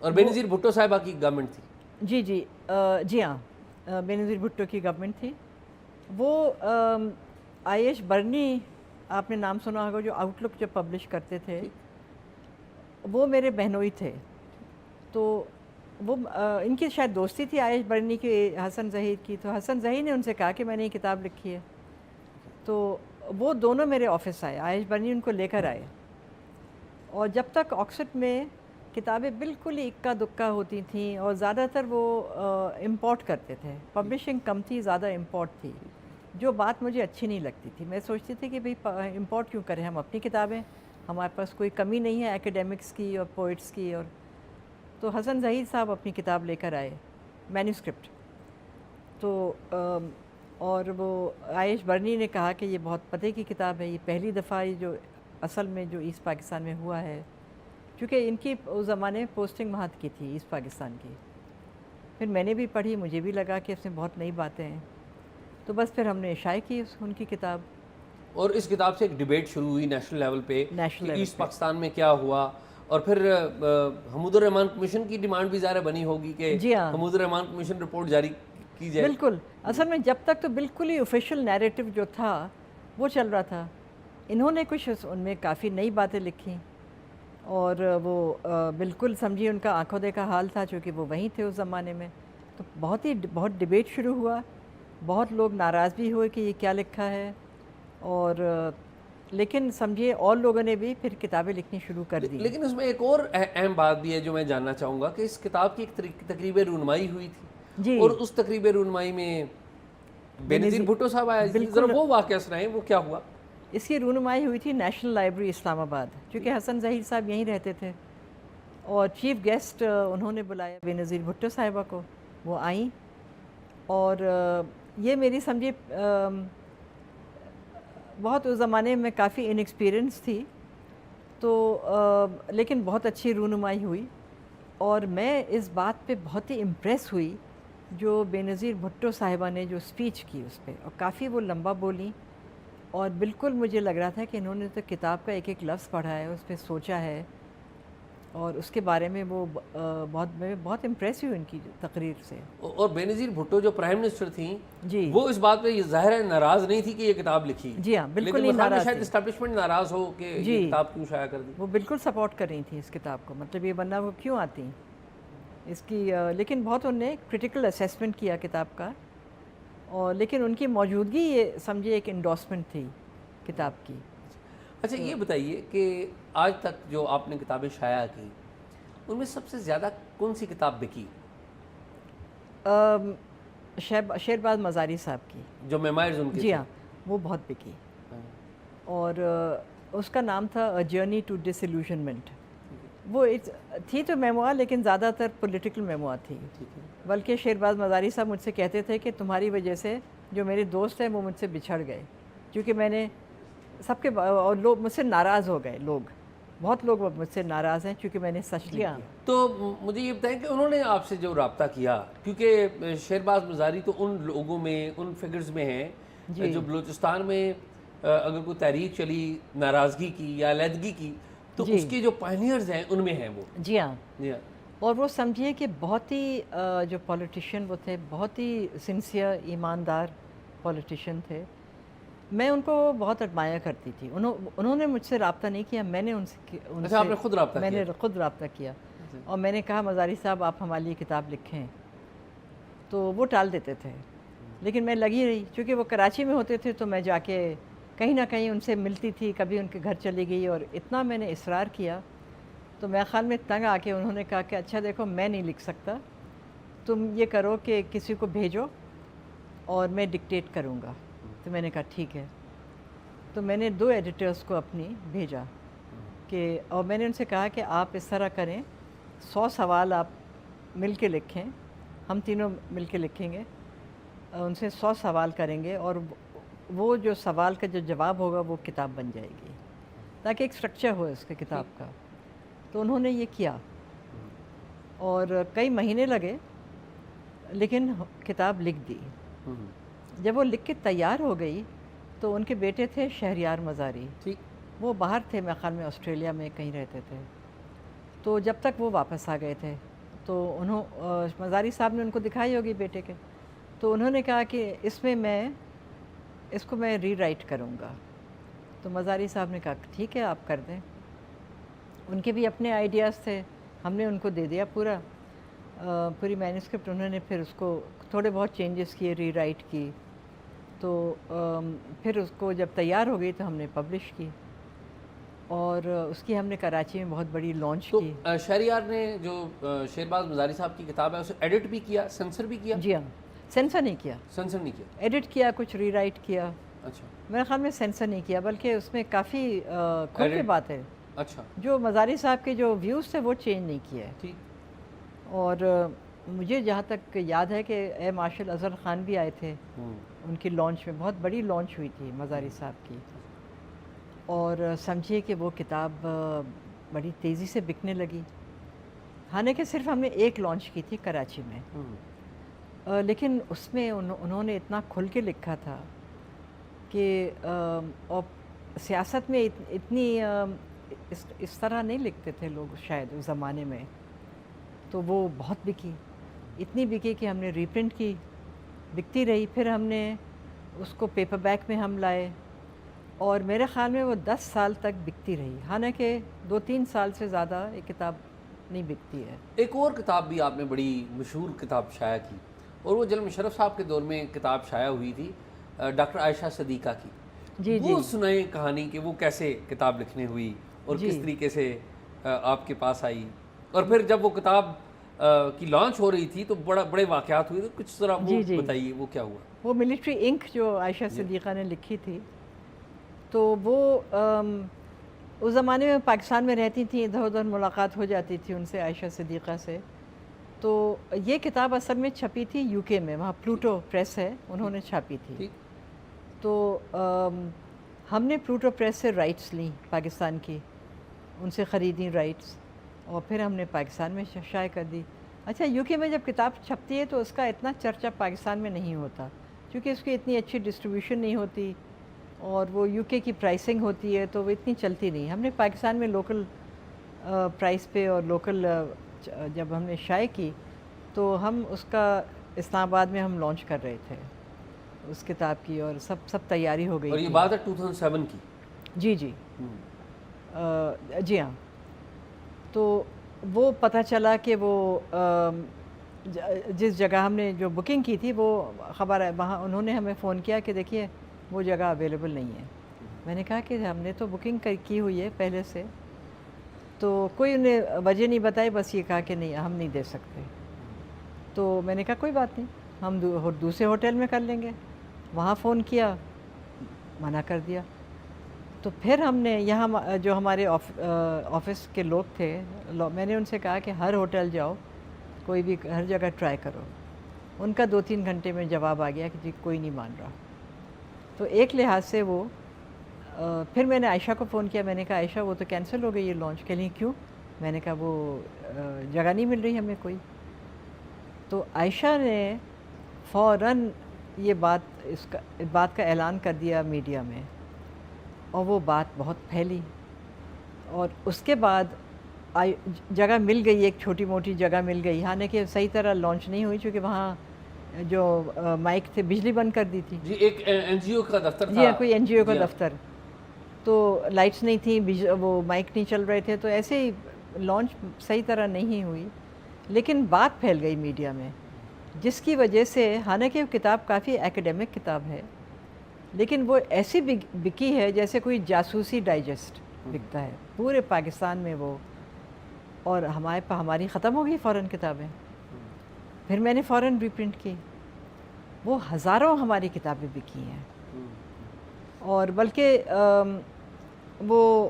اور بے نظیر بھٹو صاحبہ کی گورنمنٹ تھی؟ جی جی جی ہاں، بے نظیر بھٹو کی گورنمنٹ تھی. وہ آئیش برنی آپ نے نام سنا ہوگا، جو آؤٹ لک جو پبلش کرتے تھے، وہ میرے بہنوئی تھے. تو وہ ان کی شاید دوستی تھی عائش برنی کی حسن ظہیر کی. تو حسن ظہیر نے ان سے کہا کہ میں نے یہ کتاب لکھی ہے. تو وہ دونوں میرے آفس آئے، عائش برنی ان کو لے کر آئے. اور جب تک آکسفورڈ میں کتابیں بالکل ہی اکا دکا ہوتی تھیں اور زیادہ تر وہ امپورٹ کرتے تھے، پبلشنگ کم تھی، زیادہ امپورٹ تھی، جو بات مجھے اچھی نہیں لگتی تھی. میں سوچتی تھی کہ بھئی امپورٹ کیوں کریں، ہم اپنی کتابیں، ہمارے پاس کوئی کمی نہیں ہے ایکیڈیمکس کی اور پوئٹس کی. اور تو حسن ظہیر صاحب اپنی کتاب لے کر آئے، مینوسکرپٹ. تو اور وہ عائش برنی نے کہا کہ یہ بہت پتے کی کتاب ہے، یہ پہلی دفعہ یہ جو اصل میں جو ایسٹ پاکستان میں ہوا ہے، کیونکہ ان کی اس زمانے میں پوسٹنگ وہاں کی تھی ایسٹ پاکستان کی. پھر میں نے بھی پڑھی، مجھے بھی لگا کہ اس میں بہت نئی باتیں ہیں. تو بس پھر ہم نے شائع کی ان کی کتاب. اور اس کتاب سے ایک ڈیبیٹ شروع ہوئی نیشنل لیول پہ کہ ایسٹ پہ. پاکستان میں کیا ہوا. اور پھر حمود الرحمان کمیشن کی ڈیمانڈ بھی ظاہر بنی ہوگی کہ جی ہاں، حمود الرحمان کمیشن رپورٹ جاری کی جائے. بالکل. اصل میں جب تک تو بالکل ہی آفیشیل نیریٹو جو تھا وہ چل رہا تھا. انہوں نے کچھ ان میں کافی نئی باتیں لکھی، اور وہ بالکل سمجھیے ان کا آنکھوں دیکھا حال تھا، چونکہ وہ وہیں تھے اس زمانے میں. تو بہت ڈیبیٹ شروع ہوا، بہت لوگ ناراض بھی ہوئے کہ یہ کیا لکھا ہے. اور لیکن سمجھیے اور لوگوں نے بھی پھر کتابیں لکھنی شروع کر دی. لیکن اس میں ایک اور اہم بات بھی ہے جو میں جاننا چاہوں گا کہ اس کتاب کی ایک تقریب رونمائی ہوئی تھی جی، اور اس تقریب رونمائی میں بے نظیر بھٹو صاحب آئے. ذرا وہ واقعہ سنائیں، وہ کیا ہوا؟ اس کی رونمائی ہوئی تھی نیشنل لائبریری اسلام آباد، کیونکہ حسن ظہیر صاحب یہیں رہتے تھے. اور چیف گیسٹ انہوں نے بلایا بے نظیر بھٹو صاحبہ کو. وہ آئیں، اور یہ میری سمجھے بہت اس زمانے میں کافی انیکسپیرئنس تھی، تو لیکن بہت اچھی رونمائی ہوئی. اور میں اس بات پہ بہت ہی امپریس ہوئی جو بے نظیر بھٹو صاحبہ نے جو اسپیچ کی اس پہ، اور کافی وہ لمبا بولیں. اور بالکل مجھے لگ رہا تھا کہ انہوں نے تو کتاب کا ایک ایک لفظ پڑھا ہے، اس پہ سوچا ہے، اور اس کے بارے میں وہ میں بہت امپریس ہوئی ان کی تقریر سے. اور بے نظیر بھٹو جو پرائم منسٹر تھیں، جی وہ اس بات پہ ظاہر ہے ناراض نہیں تھی کہ یہ کتاب لکھی. جی ہاں، بالکل لیکن نہیں وہ ناراض شاید تھی. اسٹیبلشمنٹ ناراض ہو کہ یہ کتاب کیوں شائع کر دی. وہ بالکل سپورٹ کر رہی تھیں اس کتاب کو، مطلب یہ ورنہ وہ کیوں آتی اس کی. لیکن بہت انہوں نے کرٹیکل اسیسمنٹ کیا کتاب کا، اور لیکن ان کی موجودگی یہ سمجھے ایک انڈورسمنٹ تھی کتاب کی. اچھا یہ بتائیے کہ آج تک جو آپ نے کتابیں شائع کی ان میں سب سے زیادہ کون سی کتاب بکی؟ شیرباز مزاری صاحب کی، جو میمائرز ان کے. جی ہاں، وہ بہت بکی. اور اس کا نام تھا اے جرنی ٹو ڈس ایلیوژنمنٹ. وہ تھی تو میموار، لیکن زیادہ تر پولیٹیکل میموار تھی. بلکہ شیرباز مزاری صاحب مجھ سے کہتے تھے کہ تمہاری وجہ سے جو میرے دوست ہیں وہ مجھ سے بچھڑ گئے، کیونکہ میں نے سب کے اور لوگ مجھ سے ناراض ہو گئے. بہت لوگ مجھ سے ناراض ہیں کیونکہ میں نے سچ لیا. تو مجھے یہ بتائیں کہ انہوں نے آپ سے جو رابطہ کیا، کیونکہ شیرباز مزاری تو ان لوگوں میں، ان فگرز میں ہیں جو بلوچستان میں اگر کوئی تحریک چلی ناراضگی کی یا علیحدگی کی تو اس کے جو پائنیئرز ہیں ان میں ہیں وہ. جی ہاں. اور وہ سمجھیے کہ بہت ہی جو پولیٹیشین وہ تھے، بہت ہی سنسیئر ایماندار پولیٹیشین تھے. میں ان کو بہت ایڈمائر کرتی تھی. انہوں نے مجھ سے رابطہ نہیں کیا، میں نے ان سے آپ نے خود رابطہ کیا؟ میں نے خود رابطہ کیا. اور میں نے کہا مزاری صاحب آپ ہمارے لیے کتاب لکھیں، تو وہ ٹال دیتے تھے. لیکن میں لگی رہی، چونکہ وہ کراچی میں ہوتے تھے تو میں جا کے کہیں نہ کہیں ان سے ملتی تھی، کبھی ان کے گھر چلی گئی. اور اتنا میں نے اصرار کیا تو میرے خیال میں تنگ آ کے انہوں نے کہا کہ اچھا دیکھو میں نہیں لکھ سکتا، تم یہ کرو کہ کسی کو بھیجو اور میں ڈکٹیٹ کروں گا. تو میں نے کہا ٹھیک ہے. تو میں نے 2 ایڈیٹرز کو اپنی بھیجا اور میں نے ان سے کہا کہ آپ اس طرح کریں، 100 سوال آپ مل کے لکھیں، ہم تینوں مل کے لکھیں گے، ان سے 100 سوال کریں گے، اور وہ جو سوال کا جو جواب ہوگا وہ کتاب بن جائے گی، تاکہ ایک اسٹرکچر ہو اس کے کتاب کا. تو انہوں نے یہ کیا، اور کئی مہینے لگے لیکن کتاب لکھ دی. جب وہ لکھ کے تیار ہو گئی تو ان کے بیٹے تھے شہریار مزاری، وہ باہر تھے، میرے خیال میں آسٹریلیا میں کہیں رہتے تھے. تو جب تک وہ واپس آ گئے تھے تو مزاری صاحب نے ان کو دکھائی ہوگی بیٹے کے، تو انہوں نے کہا کہ اس کو میں ری رائٹ کروں گا. تو مزاری صاحب نے کہا ٹھیک ہے آپ کر دیں. ان کے بھی اپنے آئیڈیاز تھے، ہم نے ان کو دے دیا پوری مینuscript. انہوں نے پھر اس کو تھوڑے بہت چینجز کیے، ری رائٹ کی. تو پھر اس کو جب تیار ہو گئی تو ہم نے پبلش کی، اور اس کی ہم نے کراچی میں بہت بڑی لانچ کی. تو شہریار نے جو شیرباز مزاری صاحب کی کتاب ہے اسے ایڈٹ بھی کیا، سینسر بھی کیا؟ جی ہاں، سینسر نہیں کیا. سینسر نہیں کیا، ایڈٹ کیا، کچھ ری رائٹ کیا. اچھا. میرے خیال میں سینسر نہیں کیا، بلکہ اس میں کافی کھل کے بات ہے. اچھا. جو مزاری صاحب کے جو ویوز تھے وہ چینج نہیں کیے. ٹھیک. اور مجھے جہاں تک یاد ہے کہ اے مارشل اظہر خان بھی آئے تھے ان کی لانچ میں، بہت بڑی لانچ ہوئی تھی مزاری صاحب کی. اور سمجھیے کہ وہ کتاب بڑی تیزی سے بکنے لگی. حالانکہ صرف ہم نے ایک لانچ کی تھی کراچی میں، لیکن اس میں انہوں نے اتنا کھل کے لکھا تھا کہ اور سیاست میں اتنی اس طرح نہیں لکھتے تھے لوگ شاید اس زمانے میں. تو وہ بہت بکی، اتنی بکی کہ ہم نے ری پرنٹ کی، بکتی رہی. پھر ہم نے اس کو پیپر بیک میں ہم لائے، اور میرے خیال میں وہ 10 سال تک بکتی رہی. حالانکہ 2-3 سال سے زیادہ ایک کتاب نہیں بکتی ہے. ایک اور کتاب بھی آپ نے بڑی مشہور کتاب شائع کی، اور وہ جنرل مشرف صاحب کے دور میں کتاب شائع ہوئی تھی، ڈاکٹر عائشہ صدیقہ کی. جی وہ سنائیں کہانی کہ وہ کیسے کتاب لکھنے ہوئی اور کس طریقے سے آپ کے پاس آئی. اور پھر جب وہ کتاب کی لانچ ہو رہی تھی تو بڑے واقعات ہوئے، تو کچھ ذرا وہ بتائیے وہ کیا ہوا. وہ ملٹری انک جو عائشہ صدیقہ نے لکھی تھی، تو وہ اس زمانے میں پاکستان میں رہتی تھیں، ادھر ادھر ملاقات ہو جاتی تھی ان سے، عائشہ صدیقہ سے. تو یہ کتاب اصل میں چھپی تھی یو کے میں، وہاں پلوٹو پریس ہے، انہوں نے چھاپی تھی. تو ہم نے پلوٹو پریس سے رائٹس لیں پاکستان کی، ان سے خریدیں رائٹس، اور پھر ہم نے پاکستان میں شائع کر دی. اچھا، یو کے میں جب کتاب چھپتی ہے تو اس کا اتنا چرچہ پاکستان میں نہیں ہوتا، کیونکہ اس کی اتنی اچھی ڈسٹریبیوشن نہیں ہوتی، اور وہ یو کے کی پرائسنگ ہوتی ہے تو وہ اتنی چلتی نہیں. ہم نے پاکستان میں لوکل پرائس پہ اور لوکل جب ہم نے شائع کی تو ہم اس کا اسلام آباد میں ہم لانچ کر رہے تھے اس کتاب کی، اور سب تیاری ہو گئی. اور یہ بات ہے 2007 کی؟ جی جی جی ہاں. تو وہ پتہ چلا کہ وہ جس جگہ ہم نے جو بکنگ کی تھی وہ خبر ہے، وہاں انہوں نے ہمیں فون کیا کہ دیکھیے وہ جگہ اویلیبل نہیں ہے. میں نے کہا کہ ہم نے تو بکنگ کی ہوئی ہے پہلے سے. تو کوئی انہیں وجہ نہیں بتائی، بس یہ کہا کہ نہیں ہم نہیں دے سکتے. تو میں نے کہا کوئی بات نہیں، ہم دوسرے ہوٹل میں کر لیں گے. وہاں فون کیا، منع کر دیا. تو پھر ہم نے یہاں جو ہمارے آفس کے لوگ تھے، میں نے ان سے کہا کہ ہر ہوٹل جاؤ، کوئی بھی ہر جگہ ٹرائی کرو. ان کا 2-3 گھنٹے میں جواب آ گیا کہ جی کوئی نہیں مان رہا. تو ایک لحاظ سے وہ پھر میں نے عائشہ کو فون کیا. میں نے کہا عائشہ وہ تو کینسل ہو گئی یہ لانچ. کہہ لیں کیوں؟ میں نے کہا وہ جگہ نہیں مل رہی ہمیں کوئی. تو عائشہ نے فوراً یہ بات کا اعلان کر دیا میڈیا میں، اور وہ بات بہت پھیلی. اور اس کے بعد جگہ مل گئی، ایک چھوٹی موٹی جگہ مل گئی، حالانکہ صحیح طرح لانچ نہیں ہوئی چونکہ وہاں جو مائک تھے بجلی بند کر دی تھی. جی ایک این جی او کا دفتر تھا. جی ہاں، کوئی این جی او کا دفتر. تو لائٹس نہیں تھیں، وہ مائک نہیں چل رہے تھے، تو ایسے ہی لانچ صحیح طرح نہیں ہوئی. لیکن بات پھیل گئی میڈیا میں، جس کی وجہ سے حالانکہ وہ کتاب کافی ایکیڈیمک کتاب ہے، لیکن وہ ایسی بکی ہے جیسے کوئی جاسوسی ڈائجسٹ بکتا ہے پورے پاکستان میں وہ. اور ہماری ختم ہو گئی فوراً کتابیں. پھر میں نے فوراً ری پرنٹ کی. وہ ہزاروں ہماری کتابیں بکی ہیں. اور بلکہ وہ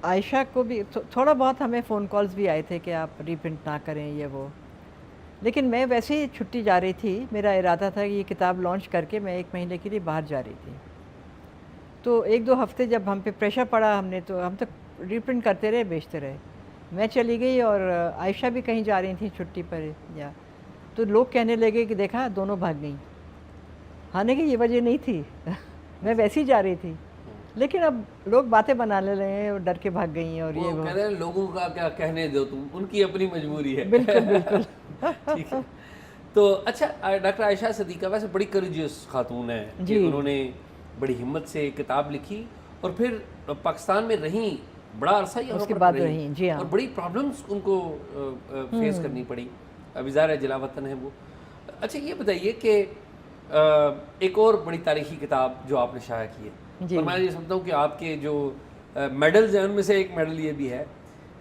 عائشہ کو بھی تھوڑا بہت ہمیں فون کالز بھی آئے تھے کہ آپ ری پرنٹ نہ کریں یہ وہ. لیکن میں ویسے ہی چھٹی جا رہی تھی، میرا ارادہ تھا کہ یہ کتاب لانچ کر کے میں 1 مہینے کے لیے باہر جا رہی تھی. تو 1-2 ہفتے جب ہم پہ پریشر پڑا، ہم تو ری پرنٹ کرتے رہے، بیچتے رہے. میں چلی گئی اور عائشہ بھی کہیں جا رہی تھیں چھٹی پر تو لوگ کہنے لگے کہ دیکھا دونوں بھاگ گئیں. حالانکہ یہ وجہ نہیں تھی میں ویسے ہی جا رہی تھی. لیکن اب لوگ باتیں بنانے لگے ہیں اور ڈر کے بھاگ گئی ہیں اور وہ یہ کہہ رہے ہیں لوگوں کا کیا کہنے دو تم، ان کی اپنی مجبوری ہے. بالکل بالکل. ٹھیک ہے. تو اچھا ڈاکٹر عائشہ صدیقہ ویسے بڑی کریجیس خاتون ہیں کہ انہوں نے بڑی ہمت سے کتاب لکھی اور پھر پاکستان میں رہیں بڑا عرصہ یہاں اس کے پر بعد رہیں رہیں. جی ہاں. اور بڑی پرابلمس ان کو فیس کرنی پڑی. ابھی ظاہر ہے جلا وطن ہے وہ. اچھا یہ بتائیے کہ ایک اور بڑی تاریخی کتاب جو آپ نے شائع کی ہے اور میں یہ سمجھتا ہوں کہ آپ کے جو میڈلز ہیں ان میں سے ایک میڈل یہ بھی ہے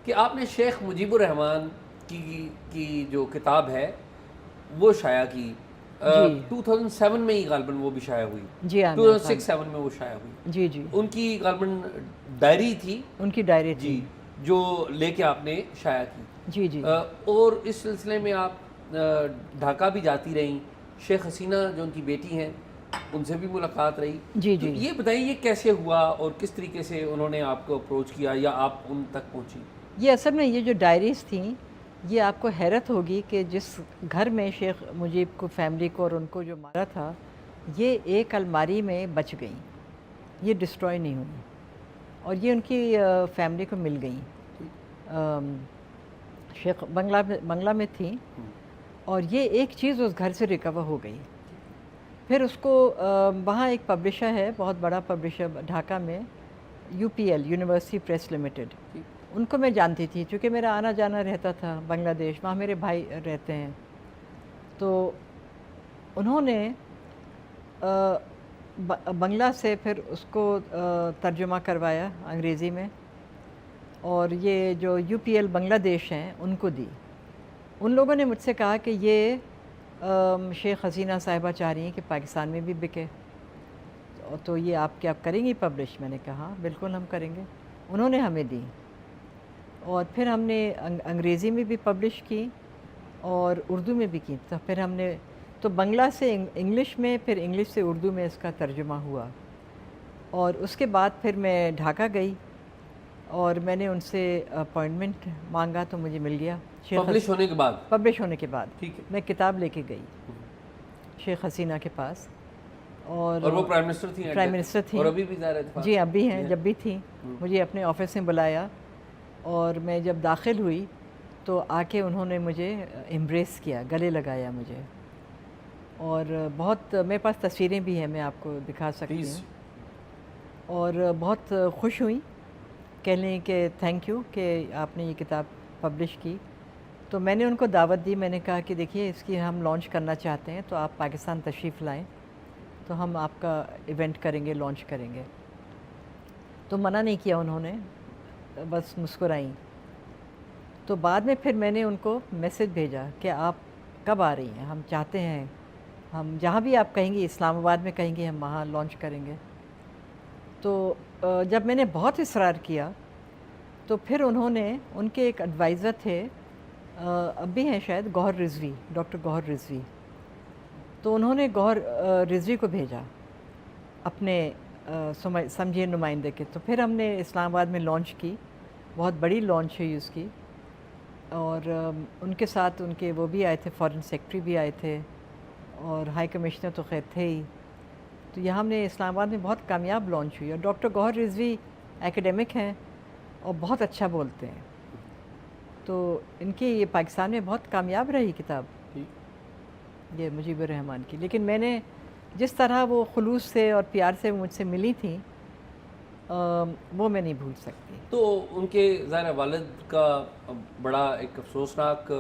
کہ آپ نے شیخ مجیب الرحمان کی جو کتاب ہے وہ شائع کی. 2007 میں ہی غالباً وہ بھی شائع ہوئی. جی ہاں. 2006-7 میں وہ شائع ہوئی. جی جی. ان کی غالباً ڈائری تھی. ان کی ڈائری تھی. جی جو لے کے آپ نے شائع کی. جی جی. اور اس سلسلے میں آپ ڈھاکہ بھی جاتی رہیں. شیخ حسینہ جو ان کی بیٹی ہیں ان سے بھی ملاقات رہی. جی جی. یہ بتائیے یہ کیسے ہوا اور کس طریقے سے انہوں نے آپ کو اپروچ کیا یا آپ ان تک پہنچی؟ یہ اصل میں یہ جو ڈائریز تھیں یہ آپ کو حیرت ہوگی کہ جس گھر میں شیخ مجیب کو فیملی کو اور ان کو جو مارا تھا یہ ایک الماری میں بچ گئیں. یہ ڈسٹروائے نہیں ہوئی اور یہ ان کی فیملی کو مل گئیں. شیخ بنگلہ میں تھیں اور یہ ایک چیز اس گھر سے ریکور ہو گئی. پھر اس کو وہاں ایک پبلشر ہے بہت بڑا پبلشر ڈھاکہ میں UPL یونیورسٹی پریس لمیٹڈ. ان کو میں جانتی تھی چونکہ میرا آنا جانا رہتا تھا بنگلہ دیش. وہاں میرے بھائی رہتے ہیں. تو انہوں نے بنگلہ سے پھر اس کو ترجمہ کروایا انگریزی میں اور یہ جو UPL بنگلہ دیش ہیں ان کو دی. ان لوگوں نے مجھ سے کہا کہ یہ شیخ حسینہ صاحبہ چاہ رہی ہیں کہ پاکستان میں بھی بکے تو یہ آپ کیا کریں گی پبلش؟ میں نے کہا بالکل ہم کریں گے. انہوں نے ہمیں دی اور پھر ہم نے انگریزی میں بھی پبلش کی اور اردو میں بھی کی. تو پھر ہم نے تو بنگلہ سے انگلش میں پھر انگلش سے اردو میں اس کا ترجمہ ہوا. اور اس کے بعد پھر میں ڈھاکہ گئی اور میں نے ان سے اپوائنٹمنٹ مانگا تو مجھے مل گیا. پبلش ہونے کے بعد؟ پبلش ہونے کے بعد ٹھیک ہے. میں کتاب لے کے گئی شیخ حسینہ کے پاس اور وہ پرائم منسٹر تھیں؟ پرائم منسٹر تھیں. اور ابھی بھی ظاہر ہے؟ جی اب بھی ہیں. جب بھی تھیں مجھے اپنے آفس میں بلایا اور میں جب داخل ہوئی تو آ کے انہوں نے مجھے امبریس کیا, گلے لگایا مجھے. اور بہت میرے پاس تصویریں بھی ہیں میں آپ کو دکھا سکتی ہوں. اور بہت خوش ہوئی, کہہ لیں کہ تھینک یو کہ آپ نے یہ کتاب پبلش کی. تو میں نے ان کو دعوت دی. میں نے کہا کہ دیکھیے اس کی ہم لانچ کرنا چاہتے ہیں تو آپ پاکستان تشریف لائیں تو ہم آپ کا ایونٹ کریں گے, لانچ کریں گے. تو منع نہیں کیا انہوں نے, بس مسکرائیں. تو بعد میں پھر میں نے ان کو میسج بھیجا کہ آپ کب آ رہی ہیں, ہم چاہتے ہیں ہم جہاں بھی آپ کہیں گے, اسلام آباد میں کہیں گے ہم وہاں لانچ کریں گے. تو جب میں نے بہت اصرار کیا تو پھر انہوں نے, ان کے ایک ایڈوائزر تھے اب بھی ہیں شاید, گوہر رضوی, ڈاکٹر گوہر رضوی. تو انہوں نے گوہر رضوی کو بھیجا اپنے سمجھے نمائندے کے. تو پھر ہم نے اسلام آباد میں لانچ کی, بہت بڑی لانچ ہوئی اس کی. اور ان کے ساتھ ان کے وہ بھی آئے تھے, فارن سیکرٹری بھی آئے تھے اور ہائی کمشنر تو خیر تھے ہی. تو یہاں ہم نے اسلام آباد میں بہت کامیاب لانچ ہوئی. اور ڈاکٹر گوہر رضوی ایکیڈیمک ہیں اور بہت اچھا بولتے ہیں. تو ان کی یہ پاکستان میں بہت کامیاب رہی کتاب یہ مجیب الرحمان کی. لیکن میں نے جس طرح وہ خلوص سے اور پیار سے مجھ سے ملی تھیں وہ میں نہیں بھول سکتی. تو ان کے ظاہر والد کا بڑا ایک افسوسناک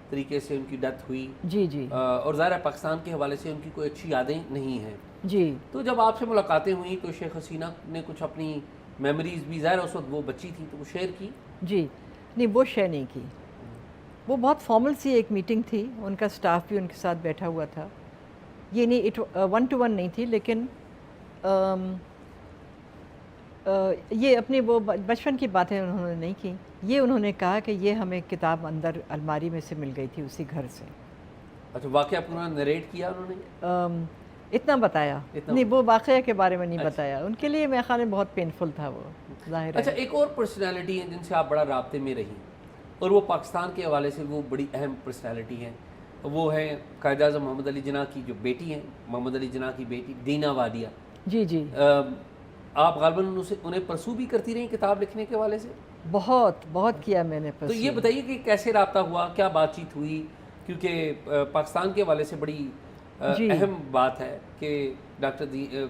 طریقے سے ان کی ڈیتھ ہوئی. جی جی. اور ظاہر پاکستان کے حوالے سے ان کی کوئی اچھی یادیں نہیں ہیں. جی. تو جب آپ سے ملاقاتیں ہوئیں تو شیخ حسینہ نے کچھ اپنی میموریز بھی, ظاہر اس وقت وہ بچی تھی تو وہ شیئر کی؟ جی نہیں, وہ شیئر نہیں کی. وہ بہت فارمل سی ایک میٹنگ تھی, ان کا سٹاف بھی ان کے ساتھ بیٹھا ہوا تھا. یہ نہیں 1 to 1 نہیں تھی, لیکن یہ اپنی وہ بچپن کی باتیں انہوں نے نہیں کی. یہ انہوں نے کہا کہ یہ ہمیں کتاب اندر الماری میں سے مل گئی تھی اسی گھر سے. اچھا, واقعہ آپ کو نریٹ کیا انہوں نے؟ اتنا بتایا نہیں, وہ واقعہ کے بارے میں نہیں بتایا. ان کے لیے میرے خیال میں بہت پینفل تھا وہ, ظاہر ہے. اچھا, ایک اور پرسنالٹی ہیں جن سے آپ بڑا رابطے میں رہیں اور وہ پاکستان کے حوالے سے وہ بڑی اہم پرسنالٹی ہیں, وہ ہیں قائد اعظم محمد علی جناح کی جو بیٹی ہیں, محمد علی جناح کی بیٹی دینا وادیہ. جی جی. آپ غالباً انہیں پرسو بھی کرتی رہیں کتاب لکھنے کے حوالے سے؟ بہت بہت کیا میں نے تو یہ بتائیے کہ کیسے رابطہ ہوا، کیا بات چیت ہوئی؟ کیونکہ پاکستان کے حوالے سے بڑی جی اہم بات ہے کہ ڈاکٹر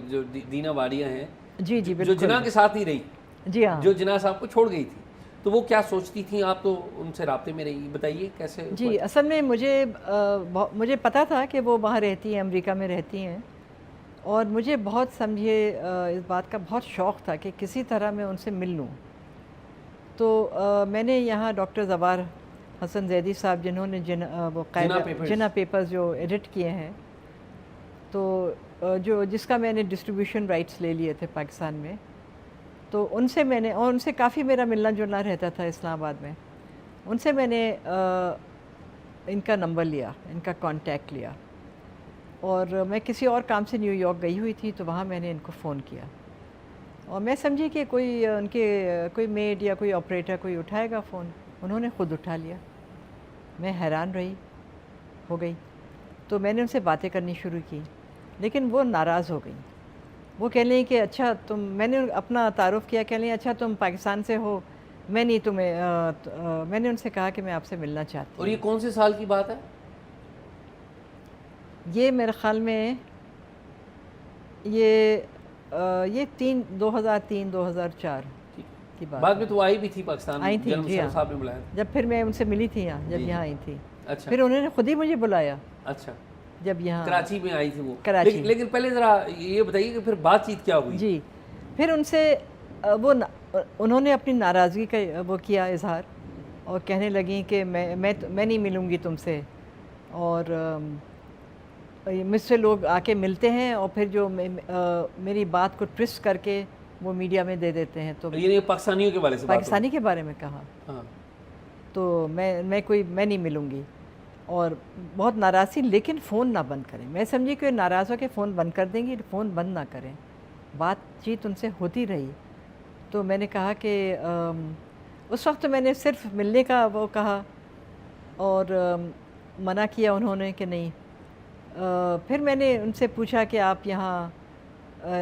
جو دینا واڈیا ہیں، جی جی جو بالکل جناح کے ساتھ نہیں رہی، جی ہاں جو جناح صاحب کو چھوڑ گئی تھی، تو وہ کیا سوچتی تھیں؟ آپ تو ان سے رابطے میں رہی، بتائیے کیسے ہوا؟ جی اصل میں مجھے پتہ تھا کہ وہ وہاں رہتی ہیں، امریکہ میں رہتی ہیں، اور مجھے بہت سمجھے اس بات کا بہت شوق تھا کہ کسی طرح میں ان سے مل لوں. تو میں نے یہاں ڈاکٹر زوار حسن زیدی صاحب جنہوں نے وہ جناح پیپرز جو ایڈٹ کیے ہیں، تو جس کا میں نے ڈسٹریبیوشن رائٹس لے لیے تھے پاکستان میں، تو ان سے میں نے، اور ان سے کافی میرا ملنا جلنا رہتا تھا اسلام آباد میں، ان سے میں نے ان کا نمبر لیا، ان کا کانٹیکٹ لیا، اور میں کسی اور کام سے نیو یارک گئی ہوئی تھی، تو وہاں میں نے ان کو فون کیا، اور میں سمجھی کہ کوئی میڈ یا کوئی آپریٹر کوئی اٹھائے گا فون. انہوں نے خود اٹھا لیا. میں حیران رہی ہو گئی. تو میں نے ان سے باتیں کرنی شروع کی، لیکن وہ ناراض ہو گئی. وہ کہہ لیں کہ اچھا میں نے اپنا تعارف کیا، کہہ لیں اچھا تم پاکستان سے ہو، میں نہیں میں نے ان سے کہا کہ میں آپ سے ملنا چاہتی ہوں. اور یہ کون سے سال کی بات ہے؟ یہ میرے خیال میں یہ 2003-2004 کی بات. بعد میں تو آئی بھی تھی پاکستان، آئی تھی جی ہاں، صاحب نے بلایا. جب پھر میں ان سے ملی تھی یہاں، جب یہاں آئی تھی. اچھا، پھر انہوں نے خود ہی مجھے بلایا. اچھا، جب یہاں کراچی میں آئی تھی وہ. کراچی. لیکن پہلے ذرا یہ بتائیے کہ پھر بات چیت کیا ہوئی؟ جی پھر ان سے انہوں نے اپنی ناراضگی کا وہ کیا اظہار، اور کہنے لگیں کہ میں نہیں ملوں گی تم سے، اور مجھ سے لوگ آ کے ملتے ہیں اور پھر جو میری بات کو ٹوسٹ کر کے وہ میڈیا میں دے دیتے ہیں. تو یہ پاکستانیوں کے بارے سے پاکستانی کے بارے میں کہا. تو میں نہیں ملوں گی، اور بہت ناراض تھی. لیکن فون نہ بند کریں. میں سمجھی کہ ناراض ہو کے فون بند کر دیں گی، فون بند نہ کریں. بات چیت ان سے ہوتی رہی. تو میں نے کہا کہ اس وقت میں نے صرف ملنے کا وہ کہا، اور منع کیا انہوں نے کہ نہیں. پھر میں نے ان سے پوچھا کہ آپ یہاں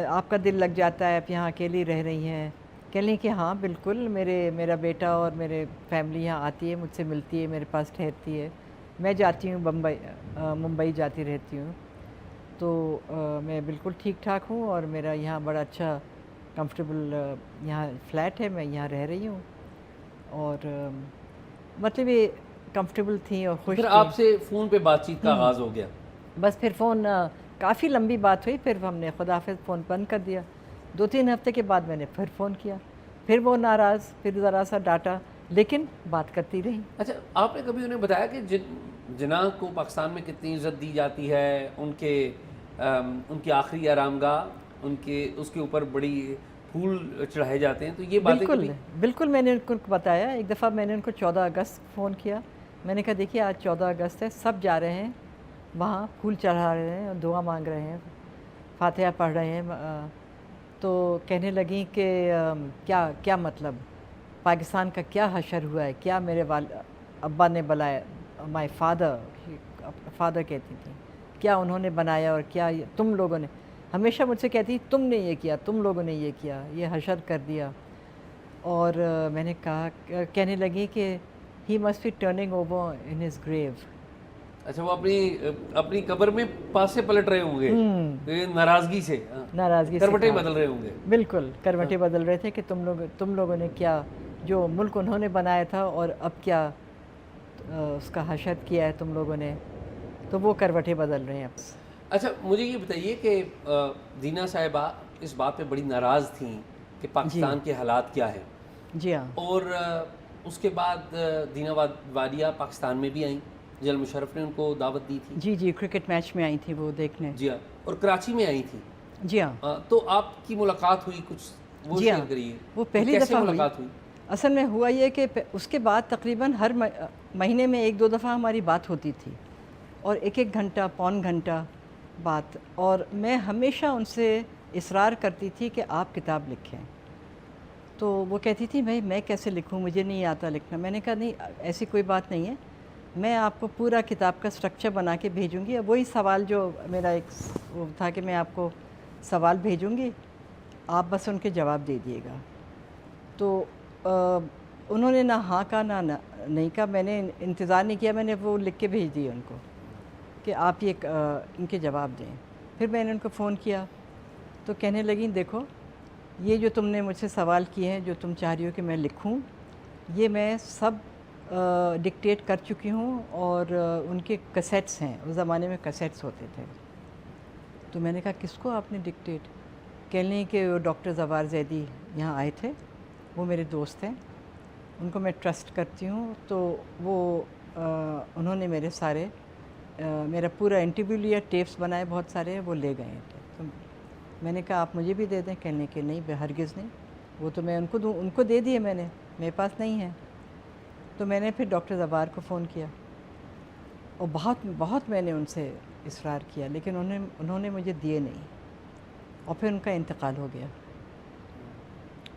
آپ کا دل لگ جاتا ہے، آپ یہاں اکیلی رہ رہی ہیں؟ کہہ لیں کہ ہاں بالکل، میرا بیٹا اور میرے فیملی یہاں آتی ہے، مجھ سے ملتی ہے، میرے پاس ٹھہرتی ہے. میں جاتی ہوں ممبئی جاتی رہتی ہوں. تو میں بالکل ٹھیک ٹھاک ہوں، اور میرا یہاں بڑا اچھا کمفرٹیبل یہاں فلیٹ ہے، میں یہاں رہ رہی ہوں. اور مطلب یہ کمفرٹیبل تھیں اور خوش پھر تھیں. آپ سے فون پہ بات چیت کا آغاز ہو گیا. بس پھر فون کافی لمبی بات ہوئی. پھر ہم نے خداحافظ فون بند کر دیا. 2-3 ہفتے کے بعد میں نے پھر فون کیا. پھر وہ ناراض، پھر ذرا سا ڈانٹا، لیکن بات کرتی رہی. اچھا، آپ نے کبھی انہیں بتایا کہ جناح کو پاکستان میں کتنی عزت دی جاتی ہے، ان کی آخری آرامگاہ، اس کے اوپر بڑی پھول چڑھائے جاتے ہیں، تو یہ باتیں بالکل میں نے ان کو بتایا. ایک دفعہ میں نے ان کو 14 اگست فون کیا. میں نے کہا دیکھیے آج 14 اگست ہے، سب جا رہے ہیں وہاں، پھول چڑھا رہے ہیں، دعا مانگ رہے ہیں، فاتحہ پڑھ رہے ہیں. تو کہنے لگیں کہ کیا مطلب پاکستان کا کیا حشر ہوا ہے، کیا میرے ابا نے بلایا، مائی فادر کہتی تھیں، کیا انہوں نے بنایا، اور کیا تم لوگوں نے. ہمیشہ مجھ سے کہتی تم نے یہ کیا، تم لوگوں نے یہ کیا، یہ حشر کر دیا. اور میں نے کہا، کہنے لگی کہ he must be turning over in his grave. اچھا، وہ اپنی قبر میں پاسے پلٹ رہے ہوں گے ناراضگی سے کروٹیں بدل رہے ہوں گے. بالکل کروٹیں بدل رہے تھے کہ تم لوگوں نے کیا، جو ملک انہوں نے بنایا تھا، اور اب کیا اس کا حشر کیا ہے تم لوگوں نے. تو وہ کروٹیں بدل رہے ہیں اب. اچھا، مجھے یہ بتائیے کہ دینا صاحبہ اس بات پہ بڑی ناراض تھیں کہ پاکستان کے حالات کیا ہیں. جی ہاں. اور اس کے بعد دینا واڈیا پاکستان میں بھی آئیں. جنرل مشرف نے ان کو دعوت دی تھی. جی کرکٹ میچ میں آئی تھی وہ دیکھنے. جی ہاں، اور کراچی میں آئی تھی. جی ہاں. تو آپ کی ملاقات ہوئی کچھ وہ شیئر کریے. وہ پہلی دفعہ ملاقات ہوئی. اصل میں ہوا یہ کہ اس کے بعد تقریباً ہر مہینے میں 1-2 دفعہ ہماری بات ہوتی تھی، اور 1 گھنٹہ پون گھنٹہ بات. اور میں ہمیشہ ان سے اصرار کرتی تھی کہ آپ کتاب لکھیں. تو وہ کہتی تھی بھائی میں کیسے لکھوں، مجھے نہیں آتا لکھنا. میں نے کہا نہیں، ایسی کوئی بات نہیں ہے، میں آپ کو پورا کتاب کا سٹرکچر بنا کے بھیجوں گی. وہی سوال جو میرا ایک وہ تھا کہ میں آپ کو سوال بھیجوں گی، آپ بس ان کے جواب دے دیے گا. تو انہوں نے نہ ہاں کہا نہ نہیں کہا. میں نے انتظار نہیں کیا, میں نے وہ لکھ کے بھیج دیے ان کو کہ آپ یہ ان کے جواب دیں. پھر میں نے ان کو فون کیا تو کہنے لگیں دیکھو یہ جو تم نے مجھ سے سوال کیے ہیں, جو تم چاہ رہی ہو کہ میں لکھوں, یہ میں سب ڈکٹیٹ کر چکی ہوں, اور ان کے کیسٹس ہیں, اس زمانے میں کیسٹس ہوتے تھے. تو میں نے کہا کس کو آپ نے ڈکٹیٹ؟ کہنے لگیں کہ وہ ڈاکٹر زوار زیدی یہاں آئے تھے, وہ میرے دوست ہیں, ان کو میں ٹرسٹ کرتی ہوں, تو وہ انہوں نے میرے سارے میرا پورا انٹرویو لیا, ٹیپس بنائے بہت سارے, وہ لے گئے ہیں. تو میں نے کہا آپ مجھے بھی دے دیں. کہنے کہ نہیں ہرگز نہیں, وہ تو میں ان کو دوں, ان کو دے دیے میں نے, میرے پاس نہیں ہے. تو میں نے پھر ڈاکٹر زوار کو فون کیا اور بہت میں نے ان سے اصرار کیا, لیکن انہوں نے مجھے دیے نہیں, اور پھر ان کا انتقال ہو گیا.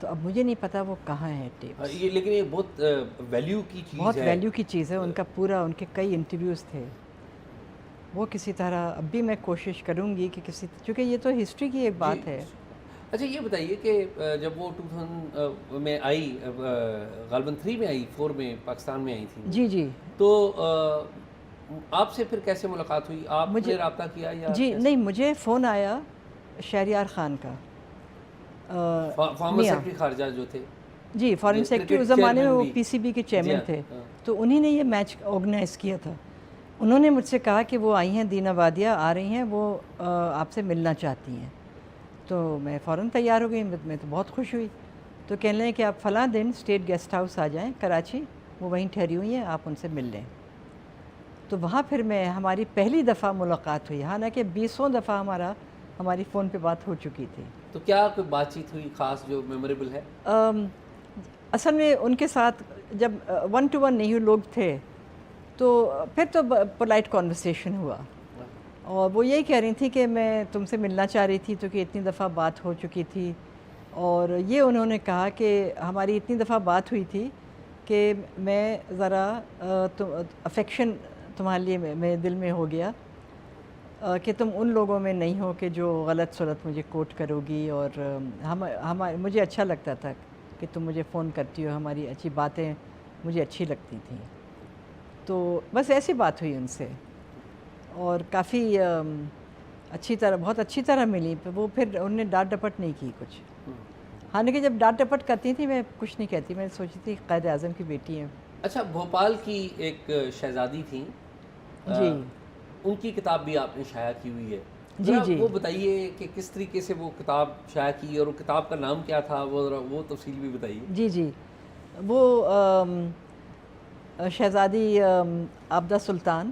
تو اب مجھے نہیں پتا وہ کہاں ہے ٹیپس. یہ لیکن یہ بہت ویلیو کی چیز ہے, بہت ویلیو کی چیز ہے. ان کا پورا, ان کے کئی انٹرویوز تھے. وہ کسی طرح اب بھی میں کوشش کروں گی کہ چونکہ یہ تو ہسٹری کی ایک بات ہے. اچھا یہ بتائیے کہ جب وہ 2000 میں آئی, غالباً 3 میں آئی, 4 میں پاکستان میں آئی تھی, جی جی, تو آپ سے پھر کیسے ملاقات ہوئی؟ آپ نے رابطہ کیا یا جی نہیں, مجھے فون آیا شہریار خان کا, فارمر سیکرٹری خارجہ جو تھے, جی فارن سیکرٹری, اس زمانے میں وہ پی سی بی کے چیئرمین تھے. تو انہی نے یہ میچ آرگنائز کیا تھا. انہوں نے مجھ سے کہا کہ وہ آئی ہیں, دینا بادیہ آ رہی ہیں, وہ آپ سے ملنا چاہتی ہیں. تو میں فوراً تیار ہو گئی, میں تو بہت خوش ہوئی. تو کہنے لگے کہ آپ فلاں دن اسٹیٹ گیسٹ ہاؤس آ جائیں کراچی, وہ وہیں ٹھہری ہوئی ہیں, آپ ان سے مل لیں. تو وہاں پھر ہماری پہلی دفعہ ملاقات ہوئی, حالانکہ 20 دفعہ ہماری فون پہ بات ہو چکی تھی. تو کیا کوئی بات چیت ہوئی خاص جو میموریبل ہے؟ اصل میں ان کے ساتھ جب 1 to 1 نہیں لوگ تھے, تو پھر تو پولائٹ کانورسیشن ہوا, اور وہ یہی کہہ رہی تھیں کہ میں تم سے ملنا چاہ رہی تھی, تو کہ اتنی دفعہ بات ہو چکی تھی. اور یہ انہوں نے کہا کہ ہماری اتنی دفعہ بات ہوئی تھی کہ میں ذرا افیکشن تمہارے لیے میرے دل میں ہو گیا کہ تم ان لوگوں میں نہیں ہو کہ جو غلط صورت مجھے کوٹ کرو گی, اور مجھے اچھا لگتا تھا کہ تم مجھے فون کرتی ہو, ہماری اچھی باتیں مجھے اچھی لگتی تھیں. تو بس ایسی بات ہوئی ان سے, اور کافی اچھی طرح, بہت اچھی طرح ملی. وہ پھر انہوں نے ڈانٹ ڈپٹ نہیں کی کچھ, حالانکہ جب ڈانٹ ڈپٹ کرتی تھیں میں کچھ نہیں کہتی, میں سوچتی تھی قائد اعظم کی بیٹی ہیں. اچھا, بھوپال کی ایک شہزادی تھیں, جی, ان کی کتاب بھی آپ نے شائع کی ہوئی ہے, جی جی, وہ بتائیے کہ کس طریقے سے وہ کتاب شائع کی, اور وہ کتاب کا نام کیا تھا, وہ تفصیل بھی بتائیے. جی جی, وہ شہزادی عابدہ سلطان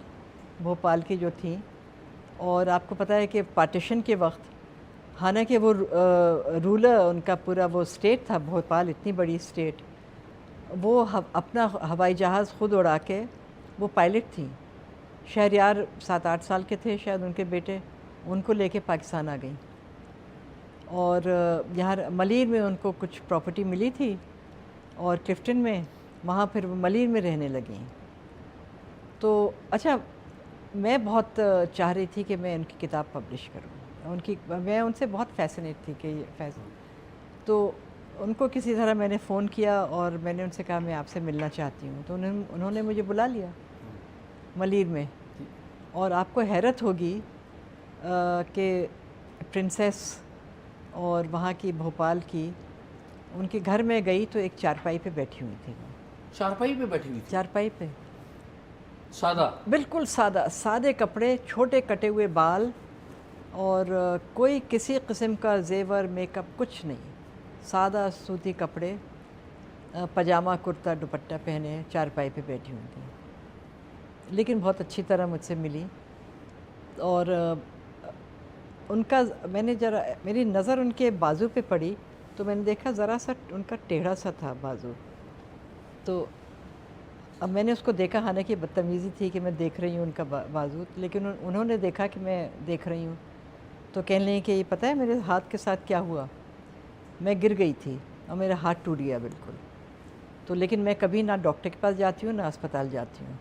بھوپال کی جو تھیں, اور آپ کو پتہ ہے کہ پارٹیشن کے وقت, حالانکہ وہ رولر, ان کا پورا وہ اسٹیٹ تھا بھوپال, اتنی بڑی اسٹیٹ, وہ اپنا ہوائی جہاز خود اڑا کے, وہ پائلٹ تھیں. شہریار 7-8 سال کے تھے شاید ان کے بیٹے, ان کو لے کے پاکستان آ گئیں, اور یہاں ملیر میں ان کو کچھ پراپرٹی ملی تھی, اور کلفٹن میں, وہاں پھر وہ ملیر میں رہنے لگیں. تو اچھا, میں بہت چاہ رہی تھی کہ میں ان کی کتاب پبلش کروں, میں ان سے بہت فیسنیٹ تھی کہ تو ان کو کسی طرح میں نے فون کیا, اور میں نے ان سے کہا میں آپ سے ملنا چاہتی ہوں. تو انہوں نے مجھے بلا لیا ملیر میں, اور آپ کو حیرت ہوگی کہ پرنسس اور وہاں کی بھوپال کی, ان کے گھر میں گئی تو ایک چارپائی پہ بیٹھی ہوئی تھی. چارپائی پہ بیٹھی ہوئی تھی؟ چارپائی پہ, سادہ, بالکل سادے کپڑے, چھوٹے کٹے ہوئے بال, اور کوئی کسی قسم کا زیور میک اپ کچھ نہیں, سادہ سوتی کپڑے, پاجامہ کرتا دوپٹہ پہنے, چارپائی پہ بیٹھی ہوئی تھیں. لیکن بہت اچھی طرح مجھ سے ملی, اور ان کا میری نظر ان کے بازو پہ پڑی, تو میں نے دیکھا ذرا سا ان کا ٹیڑھا سا تھا بازو. تو اب میں نے اس کو دیکھا, حالانکہ بدتمیزی تھی کہ میں دیکھ رہی ہوں ان کا بازو, لیکن انہوں نے دیکھا کہ میں دیکھ رہی ہوں, تو کہنے لگے کہ یہ پتہ ہے میرے ہاتھ کے ساتھ کیا ہوا, میں گر گئی تھی اور میرا ہاتھ ٹوٹ گیا بالکل. تو لیکن میں کبھی نہ ڈاکٹر کے پاس جاتی ہوں نہ اسپتال جاتی ہوں.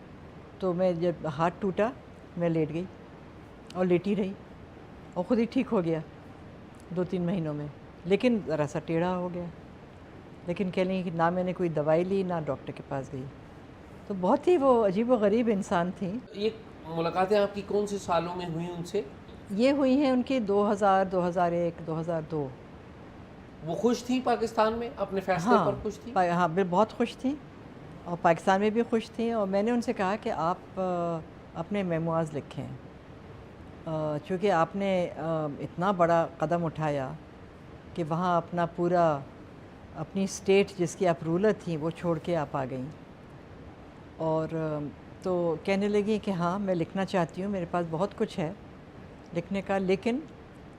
تو میں جب ہاتھ ٹوٹا میں لیٹ گئی اور لیٹی رہی, اور خود ہی ٹھیک ہو گیا 2-3 مہینوں میں. لیکن ذرا سا ٹیڑھا ہو گیا، لیکن کہہ لیں کہ نہ میں نے کوئی دوائی لی نہ ڈاکٹر کے پاس گئی، تو بہت ہی وہ عجیب و غریب انسان تھیں۔ یہ ملاقاتیں آپ کی کون سے سالوں میں ہوئیں ان سے؟ یہ ہوئی ہیں ان کی 2000، 2001، 2002۔ وہ خوش تھیں پاکستان میں، اپنے فیصلے پر خوش تھیں؟ ہاں بہت خوش تھیں، اور پاکستان میں بھی خوش تھیں، اور میں نے ان سے کہا کہ آپ اپنے میموارز لکھیں، چونکہ آپ نے اتنا بڑا قدم اٹھایا کہ وہاں اپنا پورا اپنی اسٹیٹ جس کی آپ رولر تھیں وہ چھوڑ کے آپ آ گئیں، اور تو کہنے لگی کہ ہاں میں لکھنا چاہتی ہوں، میرے پاس بہت کچھ ہے لکھنے کا، لیکن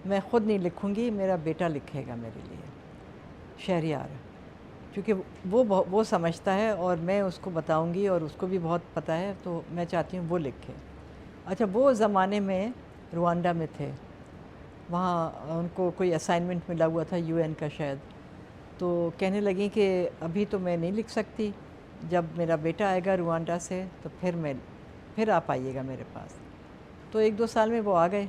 میں خود نہیں لکھوں گی، میرا بیٹا لکھے گا میرے لیے، شہریار، کیونکہ وہ سمجھتا ہے اور میں اس کو بتاؤں گی اور اس کو بھی بہت پتہ ہے، تو میں چاہتی ہوں وہ لکھے۔ اچھا، وہ زمانے میں روانڈا میں تھے، وہاں ان کو کوئی اسائنمنٹ ملا ہوا تھا UN کا شاید، تو کہنے لگیں کہ ابھی تو میں نہیں لکھ سکتی، جب میرا بیٹا آئے گا روانڈا سے تو پھر آپ آئیے گا میرے پاس۔ تو 1-2 سال میں وہ آ گئے